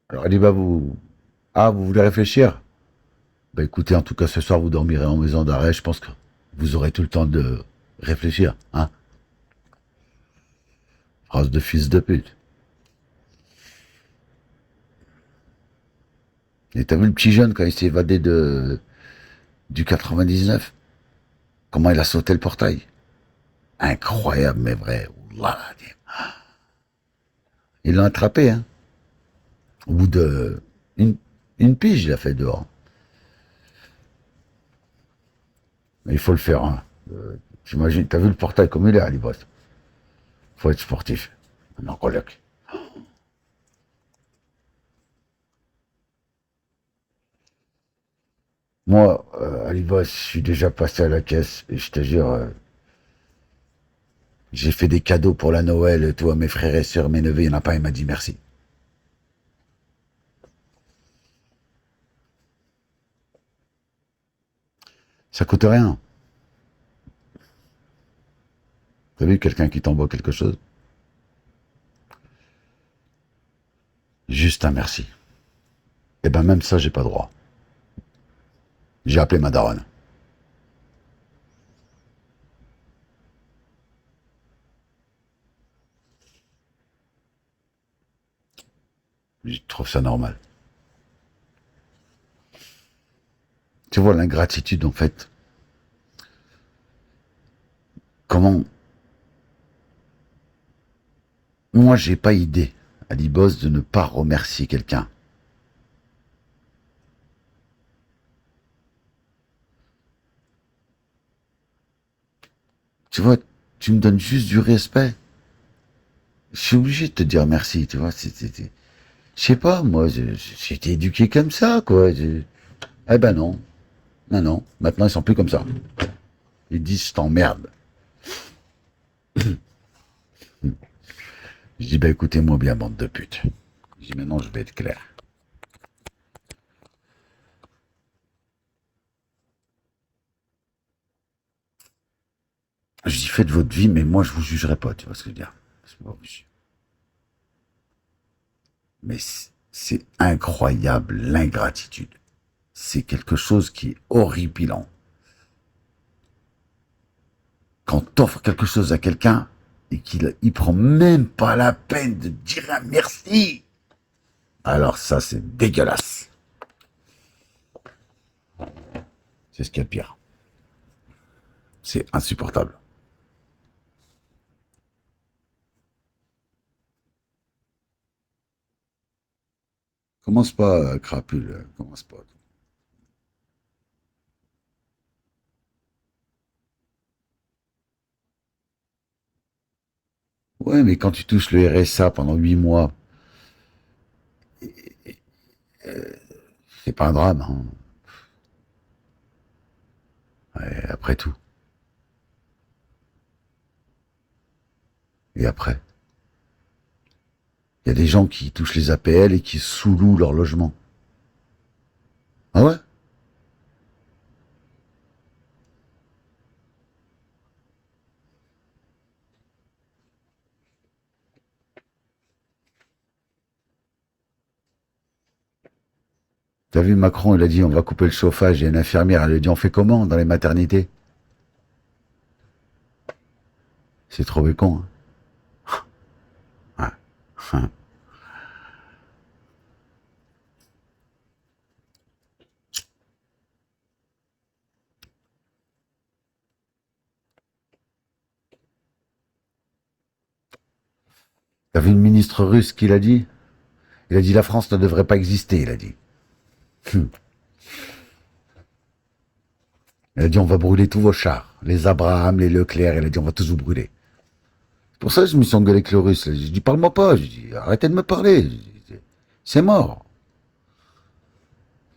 S1: Alors, elle dit, bah, vous... Ah, vous voulez réfléchir? Bah, écoutez, en tout cas, ce soir, vous dormirez en maison d'arrêt. Je pense que vous aurez tout le temps de réfléchir, hein? Phrase de fils de pute. Et t'as vu le petit jeune quand il s'est évadé du 99? Comment il a sauté le portail? incroyable, mais vrai. Wallah. Ils l'ont attrapé, hein. Au bout de une pige, il a fait dehors. Mais il faut le faire, hein. J'imagine, t'as vu le portail comme il est, Ali Boss. Faut être sportif. On en coloc. Moi, Ali Boss, je suis déjà passé à la caisse et je te jure, j'ai fait des cadeaux pour la Noël et tout à mes frères et sœurs, mes neveux, il n'y en a pas, il m'a dit merci. Ça coûte rien. T'as vu quelqu'un qui t'envoie quelque chose? Juste un merci. Et ben même ça, j'ai pas droit. J'ai appelé ma daronne. Je trouve ça normal. Tu vois l'ingratitude en fait. Comment? Moi, j'ai pas idée, Ali Boss, de ne pas remercier quelqu'un. Tu vois, tu me donnes juste du respect. Je suis obligé de te dire merci, tu vois. Je sais pas, moi, j'ai été éduqué comme ça, quoi. Eh ben non. Non, non. Maintenant, ils sont plus comme ça. Ils disent, je t'emmerde. Je dis, bah écoutez-moi bien, bande de putes. Je dis, maintenant, je vais être clair. Je dis, faites votre vie, mais moi, je vous jugerai pas, tu vois ce que je veux dire. Mais c'est incroyable, l'ingratitude. C'est quelque chose qui est horripilant. Quand t'offres quelque chose à quelqu'un et qu'il prend même pas la peine de dire un merci, alors ça, c'est dégueulasse. C'est ce qu'il y a de pire. C'est insupportable. Commence pas, crapule, commence pas. Ouais, mais quand tu touches le RSA pendant 8 mois, c'est pas un drame, hein. Ouais, après tout. Et après, il y a des gens qui touchent les APL et qui sous-louent leur logement. Ah ouais? T'as vu Macron, il a dit on va couper le chauffage et une infirmière, elle lui a dit on fait comment dans les maternités? C'est trop con, hein. Ouais. T'as vu le ministre russe qu'il a dit? Il a dit la France ne devrait pas exister, il a dit. Il a dit on va brûler tous vos chars. Les Abraham, les Leclerc, il a dit on va tous vous brûler. C'est pour ça que je me suis engueulé avec le russe. J'ai dit parle-moi pas. J'ai dit arrêtez de me parler. C'est mort.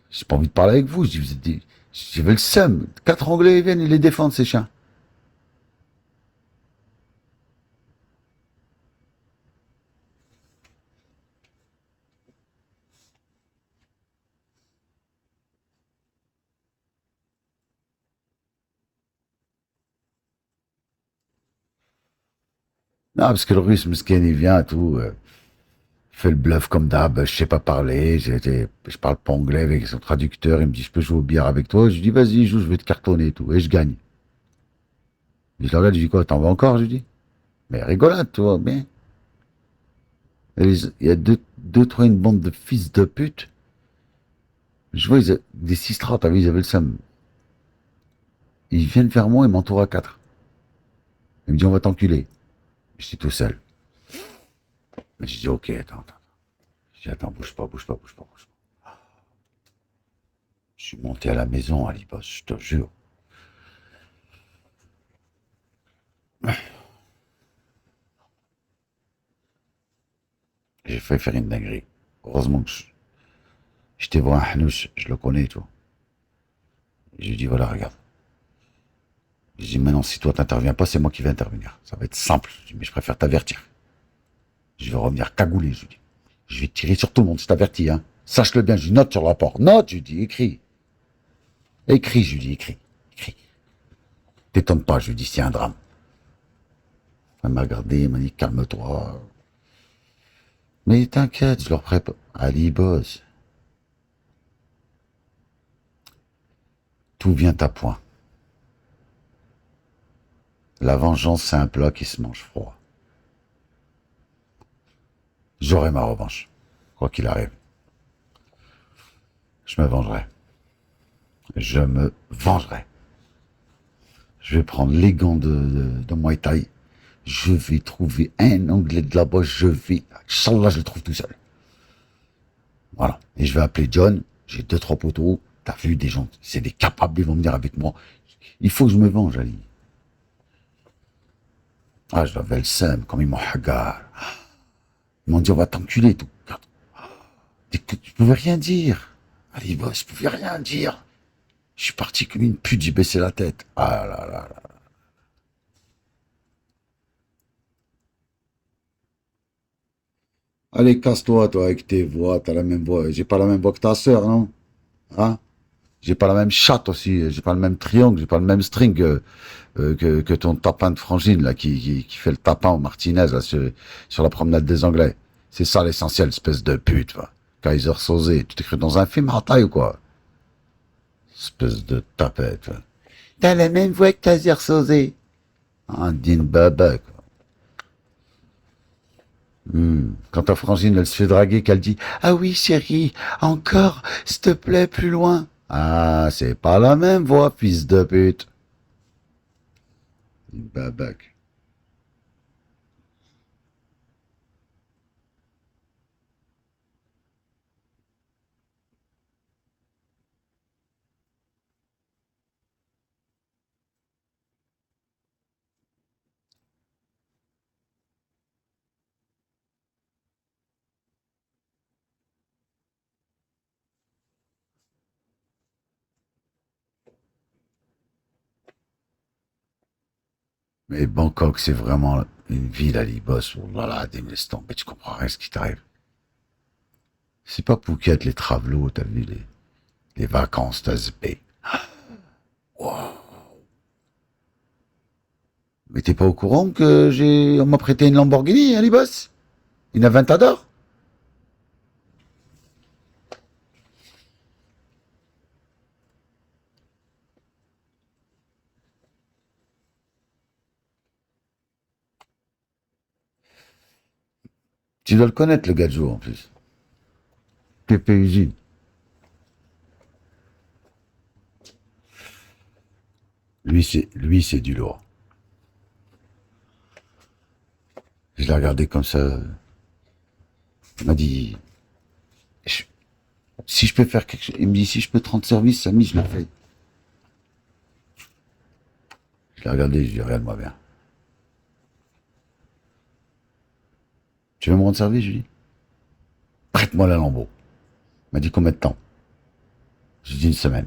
S1: J'ai pas envie de parler avec vous. J'avais le seum. 4 Anglais ils viennent, ils les défendent ces chiens. Non, parce que le russe, mesquin, il vient, tout, il fait le bluff comme d'hab, je sais pas parler, je parle pas anglais avec son traducteur, il me dit, je peux jouer au billard avec toi, je dis, vas-y, joue, je vais te cartonner et tout, et je gagne. Je le regarde, je dis, quoi, t'en veux encore, je dis, mais rigolade, tu vois, bien. Il y a trois, une bande de fils de pute, je vois, des 6-3, t'as vu, ils avaient le seum. Ils viennent vers moi, ils m'entourent à 4. Il me dit, on va t'enculer. Je suis tout seul. Mais je dis, ok, attends. Je dis, attends, bouge pas. Je suis monté à la maison, Ali Boss, je te jure. J'ai fait faire une dinguerie. Heureusement que j'étais voir un hanouche, je le connais, toi. Et je lui dis, voilà, regarde. Je dis, maintenant, si toi t'interviens pas, c'est moi qui vais intervenir. Ça va être simple. Je dis, mais je préfère t'avertir. Je vais revenir cagoulé, je lui dis. Je vais tirer sur tout le monde, je t'avertis, hein. Sache-le bien, je lui note sur le rapport. Note, je lui dis, écris. Écris, je lui dis, écris. T'étonne pas, je lui dis, c'est un drame. Elle m'a regardé, elle m'a dit, calme-toi. Mais t'inquiète, je leur prépare. Ali Boss. Tout vient à point. La vengeance, c'est un plat qui se mange froid. J'aurai ma revanche, quoi qu'il arrive. Je me vengerai. Je me vengerai. Je vais prendre les gants de Muay Thai. Je vais trouver un Anglais de là-bas. Inch'Allah, je le trouve tout seul. Voilà. Et je vais appeler John. J'ai 2-3 poteaux. T'as vu des gens, c'est des capables, ils vont venir avec moi. Il faut que je me venge, Ali. Ah, j'avais le seum, comme ils m'ont hagar. Ils m'ont dit, on va t'enculer, tout. Je pouvais rien dire. Ali Boss, je pouvais rien dire. Je suis parti comme une pute, j'ai baissé la tête. Ah là là là. Allez, casse-toi, toi, avec tes voix, t'as la même voix. J'ai pas la même voix que ta sœur, non? Hein? J'ai pas la même chatte aussi, j'ai pas le même triangle, j'ai pas le même string que ton tapin de frangine, là, qui fait le tapin au Martinez, là, sur la promenade des Anglais. C'est ça l'essentiel, espèce de pute, va. Kaiser Sosé, tu t'es cru dans un film Hataï ou quoi? Espèce de tapette, va. T'as la même voix que Kaiser Sosé. Un digne baba, quoi. Quand ta frangine, elle se fait draguer, qu'elle dit «Ah oui, chérie, encore, s'il te plaît, plus loin». Ah, c'est pas la même voix, fils de pute. Babac. Mais Bangkok, c'est vraiment une ville à l'Ibos. Oh là là, des laisse tomber, tu comprends rien ce qui t'arrive. C'est pas Phuket, les travelots, t'as vu, les vacances, t'as zippé. Wow. Mais t'es pas au courant que on m'a prêté une Lamborghini, hein, l'Ibos? Une Aventador? Tu dois le connaître, le gadjo, en plus. PP Usine. Lui, c'est du lourd. Je l'ai regardé comme ça. Il m'a dit, si je peux faire quelque chose, il me dit, si je peux te rendre service, Samy, je le fais. Je l'ai regardé, je lui ai dit, regarde-moi bien. Tu veux me rendre service, je lui ai dit. Prête-moi la Lambo. Il m'a dit combien de temps? J'ai dit une semaine.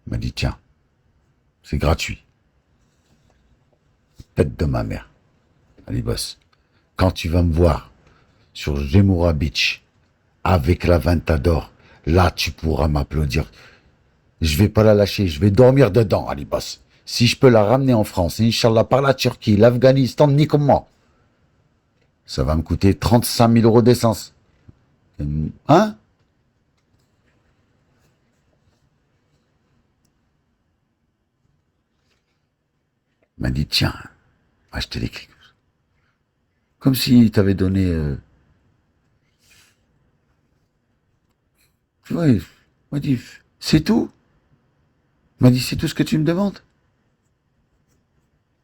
S1: Il m'a dit, tiens, c'est gratuit. Tête de ma mère. Allez, boss. Quand tu vas me voir sur Gemura Beach avec la Ventador, là, tu pourras m'applaudir. Je vais pas la lâcher, je vais dormir dedans, Ali Boss. Si je peux la ramener en France, Inch'Allah, par la Turquie, l'Afghanistan, ni comment. Ça va me coûter 35 000 euros d'essence. Hein? Il m'a dit, tiens, achetez les clics. Comme si t'avais donné... Ouais, il m'a dit, c'est tout? Il m'a dit, c'est tout ce que tu me demandes?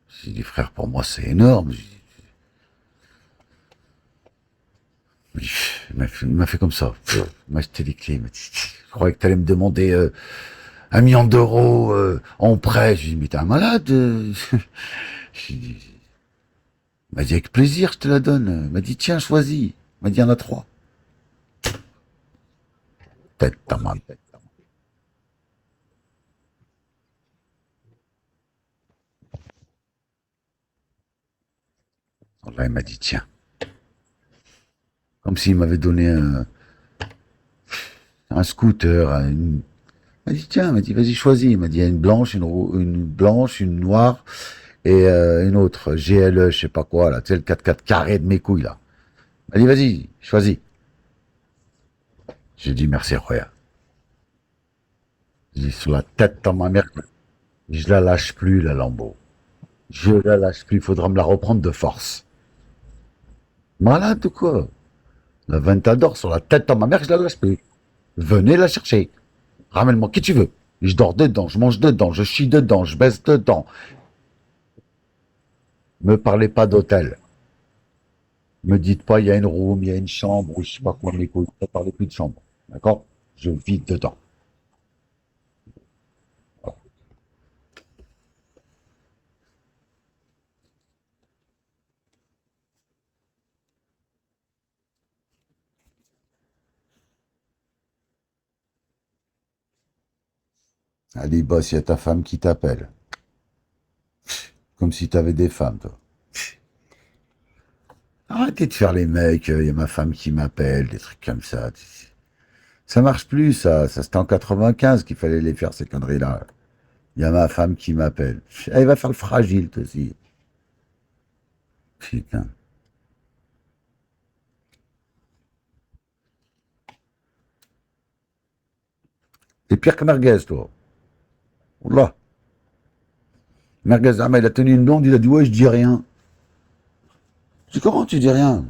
S1: J'ai dit, frère, pour moi, c'est énorme. Il m'a fait comme ça. Il m'a jeté les clés. Il m'a dit, je croyais que tu allais me demander 1 million d'euros en prêt. J'ai dit, mais t'es un malade. J'ai dit, il m'a dit, avec plaisir, je te la donne. Il m'a dit, tiens, choisis. Il m'a dit, il y en a 3. Tête dans ma tête. Là, il m'a dit, tiens. Comme s'il m'avait donné un scooter. Il m'a dit, tiens, il m'a dit, vas-y, choisis. Il m'a dit, il y a une blanche, une blanche, une noire et une autre. GLE, je sais pas quoi, là. Tu sais, le 4x4 carré de mes couilles, là. Il m'a dit, vas-y, choisis. J'ai dit, merci, Roya. J'ai dit, sur la tête dans ma mère, je la lâche plus, la Lambo. Je la lâche plus, il faudra me la reprendre de force. Malade ou quoi? La Ventador sur la tête dans ma mère, je la lâche plus. Venez la chercher. Ramène-moi qui tu veux. Je dors dedans, je mange dedans, je chie dedans, je baisse dedans. Me parlez pas d'hôtel. Me dites pas, il y a une room, il y a une chambre, ou je sais pas quoi, mes couilles. Ne parlez plus de chambre. D'accord? Je vis dedans. Allez, boss, il y a ta femme qui t'appelle. Comme si t'avais des femmes, toi. Arrêtez de faire les mecs, il y a ma femme qui m'appelle, des trucs comme ça. Ça marche plus, ça. Ça, c'était en 95 qu'il fallait les faire, ces conneries-là. Il y a ma femme qui m'appelle. Elle va faire le fragile, toi aussi. Putain. T'es pire que Merguez, toi. Oula. Merguez, ah, mais il a tenu une blonde, il a dit, ouais, je dis rien. Je dis, comment tu dis rien?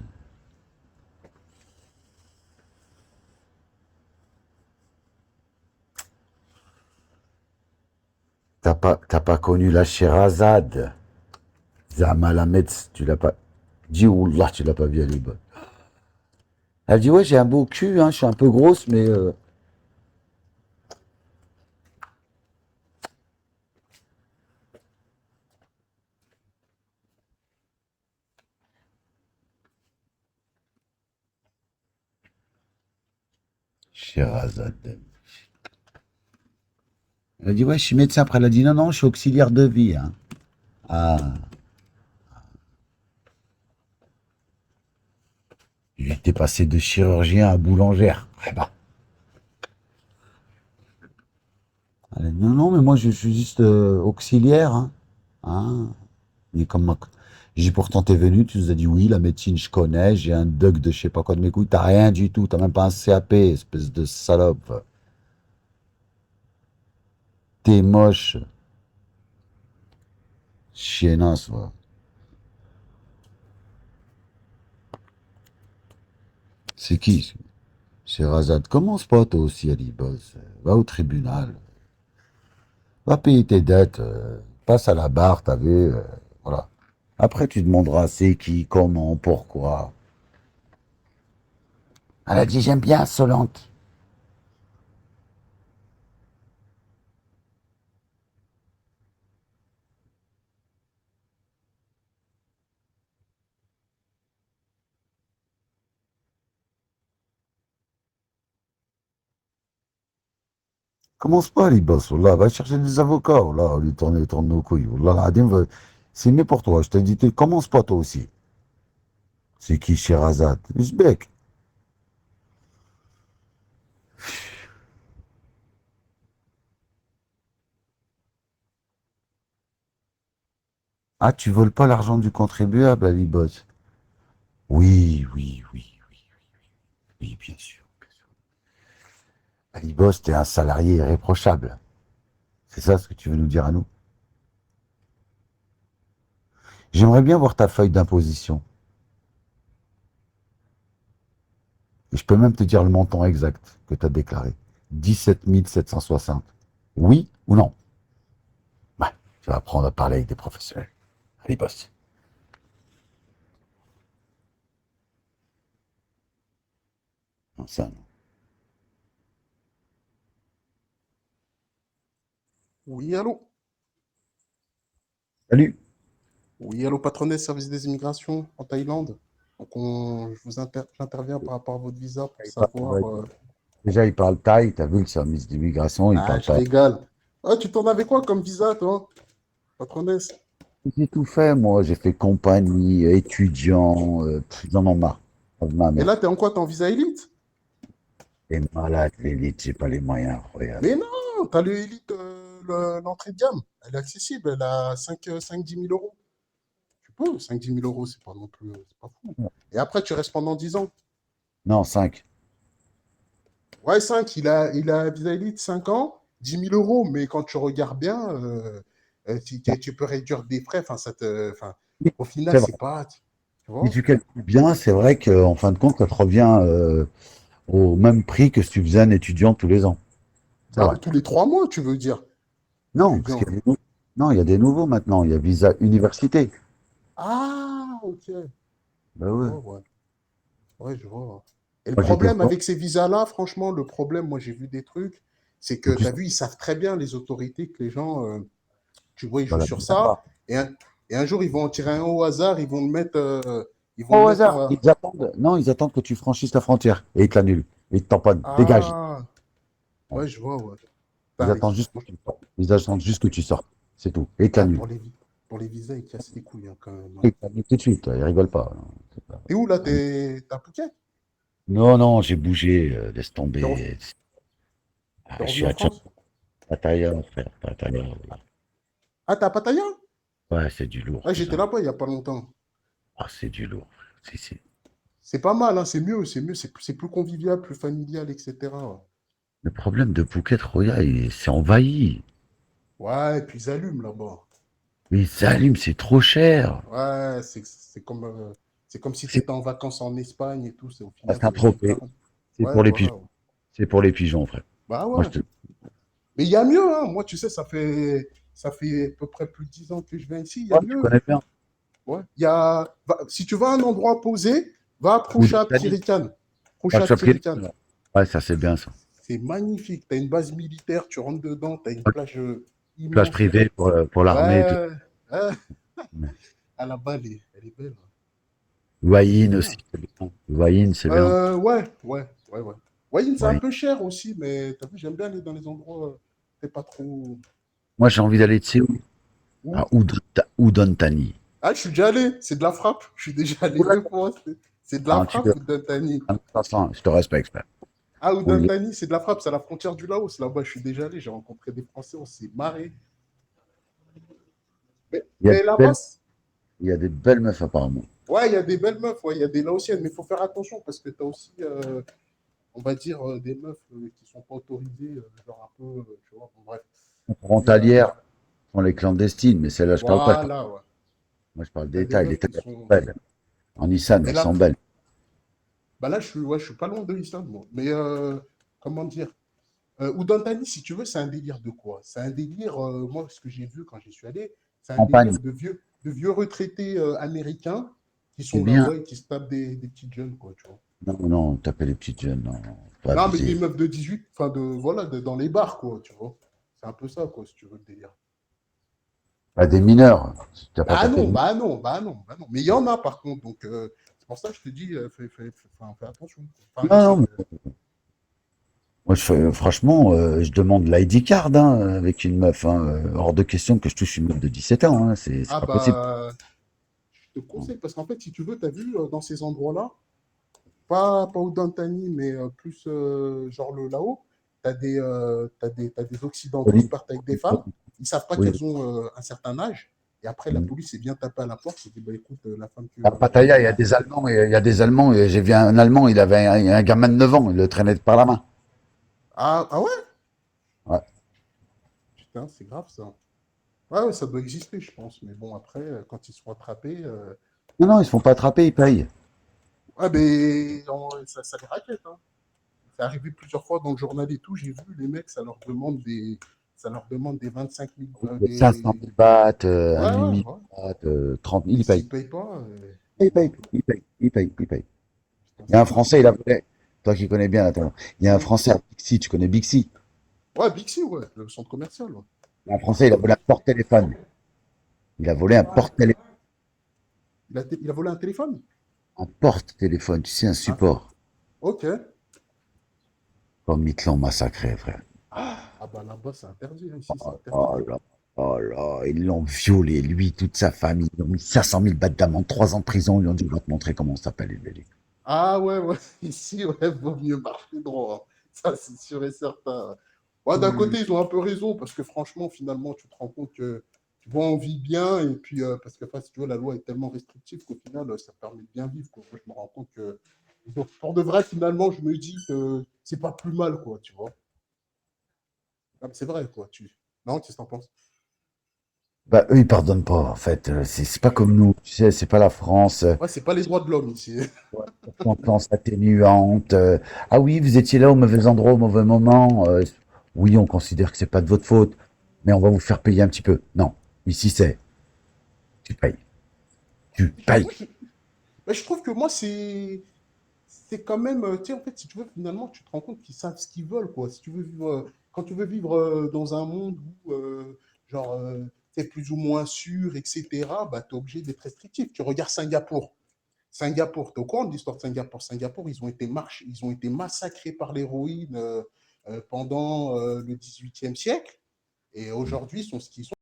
S1: T'as pas connu la Sherazade. Zamalametz, tu l'as pas. Dis, oullah, tu l'as pas vu, elle est bonne. Elle dit, ouais, j'ai un beau cul, hein, je suis un peu grosse, mais Sherazade. Elle a dit, ouais, je suis médecin. Après, elle a dit, non, non, je suis auxiliaire de vie. Hein. Ah, j'étais passé de chirurgien à boulangère. Eh ben. Elle a dit, non, non, mais moi, je suis juste auxiliaire. Hein. Hein. Mais comme j'ai dit, pourtant, t'es venu, tu nous as dit, oui, la médecine, je connais, j'ai un doc de je sais pas quoi de mes couilles. T'as rien du tout, t'as même pas un CAP, espèce de salope. T'es moche. Chiennasse, va. C'est qui? Sherazade. Commence pas, toi aussi, Ali Boss. Va au tribunal. Va payer tes dettes, passe à la barre, t'as vu, voilà. Après, tu demanderas c'est qui, comment, pourquoi. Elle a dit j'aime bien Solente. Commence pas, les boss, là, va chercher des avocats, là, lui tourne nos couilles. Là, c'est mieux pour toi, je t'ai dit, commence pas toi aussi. C'est qui Sherazade? Uzbek. Ah, tu voles pas l'argent du contribuable, Ali Boss? Oui, oui, oui, oui, oui, bien sûr. Ali Boss, t'es un salarié irréprochable. C'est ça ce que tu veux nous dire à nous? J'aimerais bien voir ta feuille d'imposition. Et je peux même te dire le montant exact que tu as déclaré. 17 760. Oui ou non? Tu vas apprendre à parler avec des professionnels. Allez, boss. Non, ça, non.
S6: Oui, allô?
S1: Salut.
S6: Oui, allô, patronnet, service des immigrations en Thaïlande. Donc, j'interviens par rapport à votre visa pour savoir.
S1: Ouais. Déjà, il parle thaï. T'as vu le service d'immigration, il
S6: Ah,
S1: parle
S6: je
S1: thaï.
S6: rigole. Ah, tu t'en avais quoi comme visa, toi, patronnet?
S1: J'ai tout fait, moi. J'ai fait compagnie, étudiant. J'en ai marre. Ma
S6: Et
S1: mère.
S6: là, t'es en quoi? T'es en visa élite?
S1: T'es malade, l'élite. J'ai pas les moyens. Regarde.
S6: Mais non, t'as le élite, l'entrée de gamme. Elle est accessible, elle a 5-10 000 euros. Tu peux, 5-10 000 euros, c'est pas non plus, c'est pas fou. Et après, tu restes pendant 10 ans.
S1: Non, 5.
S6: Ouais, 5. Il a visa élite 5 ans, 10 000 euros. Mais quand tu regardes bien, tu peux réduire des frais. Enfin, au final,
S1: C'est vrai.
S6: c'est pas. Tu
S1: Si
S6: vois?
S1: tu calcules bien, c'est vrai qu'en fin de compte, ça te revient au même prix que si tu faisais un étudiant tous les ans. C'est
S6: Bah,
S1: vrai.
S6: tous les 3 mois, tu veux dire,
S1: Non, parce
S6: étudiant.
S1: qu'il y a non, il y a des nouveaux maintenant. Il y a visa université.
S6: Ah, ok.
S1: Ben
S6: Je
S1: ouais.
S6: vois, ouais. Ouais, je vois. Et le
S1: Moi, j'ai des
S6: problème
S1: potes.
S6: avec ces visas-là, franchement, le problème, moi, j'ai vu des trucs, c'est que,
S1: En
S6: tu as
S1: plus,
S6: vu, ils savent très bien, les autorités, que les gens, tu vois, ils jouent
S1: voilà,
S6: sur
S1: ça
S6: ça.
S1: va.
S6: Et un jour, ils vont en tirer un au hasard, ils vont le
S1: Au
S6: mettre
S1: hasard,
S6: en.
S1: ils attendent. Non, ils attendent que tu franchisses la frontière et ils te l'annulent. Ils te tamponnent. Dégage.
S6: Ah,
S1: Ouais.
S6: ouais, je vois, ouais.
S1: Ils
S6: Putain,
S1: attendent juste que tu sortes. Ils attendent juste que tu sortes. C'est tout. Et ils te
S6: ah,
S1: l'annulent.
S6: pour les visas, ils cassent les couilles, hein, quand même, hein.
S1: Ils te l'annulent tout de suite. Ils rigolent pas.
S6: T'es où, là? T'es à Phuket?
S1: Non, non, j'ai bougé. Laisse
S6: T'es rev-
S1: tomber.
S6: t'es
S1: Je
S6: revenu
S1: suis
S6: en
S1: à
S6: France?
S1: Pattaya, frère. Pattaya.
S6: Ah, t'es à Pattaya?
S1: Ouais, c'est du lourd,
S6: Ah, j'étais
S1: cousin.
S6: là-bas il y a pas longtemps.
S1: Ah, c'est du lourd. Si, si.
S6: C'est pas mal, hein, c'est mieux, c'est plus convivial, plus familial, etc.
S1: Le problème de Phuket, Roya, c'est envahi.
S6: Ouais, et puis ils allument là-bas.
S1: Mais ça allume, c'est trop cher.
S6: Ouais, c'est comme si tu
S1: C'est
S6: étais en vacances en Espagne et tout, au
S1: pas
S6: final,
S1: un
S6: c'est le même
S1: trophée.
S6: tarif.
S1: C'est
S6: Ouais,
S1: pour les
S6: voilà.
S1: pigeons. C'est pour les pigeons, frère.
S6: Bah
S1: Moi,
S6: ouais.
S1: je te...
S6: Mais il y a mieux, hein. Moi, tu sais, ça fait à peu près plus de 10 ans que je viens ici, il y a
S1: Ouais, tu
S6: mieux.
S1: connais bien.
S6: Ouais. Si tu vas à un endroit posé, va à
S1: Ou
S6: Prouchat
S1: d'Italie.
S6: Tirikan.
S1: Pas que
S6: Prouchat
S1: ça pris.
S6: Tirikan.
S1: Ouais, ça, c'est bien, ça.
S6: C'est magnifique. Tu as une base militaire, tu rentres dedans, tu as une
S1: Ouais,
S6: plage
S1: plage
S6: immense.
S1: privée pour l'armée et tout.
S6: Ouais. Ouais. À la bas elle est belle, hein. C'est
S1: Huayin aussi,
S6: bien.
S1: c'est bien. Huayin, c'est bien.
S6: Ouais, ouais, ouais, ouais. Wayne, c'est un
S1: Huayin.
S6: peu cher aussi, mais t'as vu, j'aime bien aller dans les endroits, c'est pas trop.
S1: Moi, j'ai envie d'aller de Séoul
S6: Où?
S1: à Udon Thani.
S6: Ah, je suis déjà allé, c'est de la frappe. Je suis déjà allé
S1: Oula,
S6: 2 fois. C'est de la
S1: un tueur.
S6: frappe ou Dantani?
S1: De toute façon, je te respecte, frère.
S6: Ah, ou
S1: Où il
S6: Dantani, c'est de la frappe, c'est à la frontière du Laos. Là-bas, je suis déjà allé, j'ai rencontré des Français, on s'est marré. Mais,
S1: y a
S6: mais
S1: des
S6: là-bas,
S1: belles, il y a des belles meufs, apparemment.
S6: ouais, il y a des belles meufs, ouais, il y a des Laotiennes, mais il faut faire attention parce que tu as aussi, on va dire, des meufs qui sont pas autorisées, genre un peu, tu vois, bon, bref. Mais
S1: Frontalières sont les clandestines, mais celles-là, je parle pas.
S6: voilà, ouais.
S1: Moi, je parle
S6: Tu as
S1: des
S6: des
S1: tailles. Les
S6: meufs
S1: tailles,
S6: qui
S1: elles sont
S6: sont.
S1: belles. En Nissan,
S6: Mais
S1: elles
S6: là,
S1: sont belles.
S6: bah là, je suis pas loin de l'Islande, moi. Mais comment dire? Oudantani, si tu veux, c'est un délire de quoi? C'est un délire, moi, ce que j'ai vu quand j'y suis allé, c'est un délire
S1: Campagne,
S6: de vieux retraités américains qui
S1: c'est
S6: sont
S1: bien.
S6: là-bas et qui se tapent des petites jeunes, quoi, tu vois.
S1: Non, non, taper les petites jeunes, non, faut
S6: Non, mais des
S1: abuser.
S6: meufs de 18, enfin, voilà, dans les bars, quoi, tu vois. C'est un peu ça, quoi, si tu veux le délire.
S1: Pas des mineurs. Si tu n'as pas
S6: Bah
S1: tapé
S6: non,
S1: de mineurs.
S6: bah non, bah non, bah non. Mais il y en a, par contre, donc c'est pour ça que je te dis, fais attention. Enfin,
S1: Non,
S6: essaye
S1: non,
S6: de.
S1: moi, franchement, je demande l'ID card hein, avec une meuf. Hein, hors de question que je touche une meuf de 17 ans. Hein, c'est
S6: Ah
S1: pas possible.
S6: bah, je te conseille, parce qu'en fait, si tu veux, tu as vu, dans ces endroits-là, pas au Dantani, mais plus genre le là-haut, t'as des Occidentaux, ils
S1: Police,
S6: partent avec des femmes, ils savent pas
S1: oui.
S6: qu'elles ont un certain âge, et après la
S1: Mm.
S6: police est bien tapée à la porte, et dit bah écoute, la femme
S1: À
S6: que
S1: Pattaya, il y a
S6: t'as.
S1: des Allemands. Il y a des Allemands. Et j'ai vu un Allemand, il avait un gamin de 9 ans. Il le traînait par la main.
S6: Ah ouais?
S1: Ouais.
S6: Putain, c'est grave ça. Ouais, ouais, ça doit exister, je pense, mais bon, après, quand ils sont attrapés,
S1: Non, non, ils se font pas attraper, ils payent.
S6: ouais, mais ça les raquette, hein. C'est arrivé plusieurs fois dans le journal et tout, j'ai vu les mecs, ça leur demande ça leur demande des 25 000,
S1: De 500 000 bahts, 1
S6: Ouais, ouais,
S1: demi-million
S6: ouais.
S1: de bahts, 30 000,
S6: Et
S1: il paye.
S6: s'ils payent pas,
S1: Il paye, il paye, il paye, il paye.
S6: putain,
S1: Il y a
S6: c'est
S1: un
S6: fou.
S1: Français, il a volé. Toi qui connais bien, attends. Il y a un
S6: Hmm.
S1: Français à Bixi, tu connais Bixi?
S6: Ouais, Bixi, ouais, le centre commercial. Ouais.
S1: Il y a un Français, il a volé un porte-téléphone. Il a volé un porte-téléphone.
S6: Il a volé un téléphone?
S1: Un porte-téléphone, tu sais, un
S6: Ah,
S1: support.
S6: ok.
S1: Comme ils te l'ont massacré, frère.
S6: Ah bah là-bas, c'est interdit, hein, ici, c'est interdit.
S1: Oh là, oh là, ils l'ont violé, lui, toute sa famille. Ils ont mis 500 000 bahts d'amende, 3 ans de prison. Ils lui ont dit, on va te montrer comment on s'appelle, les Belgiques.
S6: Ah ouais, ouais, ici, ouais, vaut mieux marcher droit, hein. Ça, c'est sûr et certain. Ouais, d'un côté, ils ont un peu raison, parce que franchement, finalement, tu te rends compte que tu vois, on vit bien, et puis, parce que, enfin, si tu vois, la loi est tellement restrictive qu'au final, ça permet de bien vivre, quoi. Moi, je me rends compte que, donc, pour de vrai, finalement, je me dis que c'est pas plus mal, quoi, tu vois. Ah, mais c'est vrai, quoi, Non, qu'est-ce que t'en penses?
S1: Bah, eux, ils pardonnent pas, en fait. C'est pas comme nous, tu sais, c'est pas la France.
S6: Ouais, c'est pas les droits de l'homme, ici.
S1: Ouais, sentence atténuante. Ah oui, vous étiez là au mauvais endroit, au mauvais moment. Oui, on considère que c'est pas de votre faute, mais on va vous faire payer un petit peu. Non, ici c'est, tu payes, tu payes.
S6: Moi, mais je trouve que moi, c'est quand même, tu sais, en fait, si tu veux, finalement, tu te rends compte qu'ils savent ce qu'ils veulent, quoi. Si tu veux vivre, quand tu veux vivre dans un monde où, genre, c'est plus ou moins sûr, etc., bah, tu es obligé d'être restrictif. Tu regardes Singapour. Singapour, tu es au courant de l'histoire de Singapour? Singapour, ils ont été massacrés par l'héroïne pendant le 18e siècle. Et aujourd'hui, ils sont ce qu'ils sont.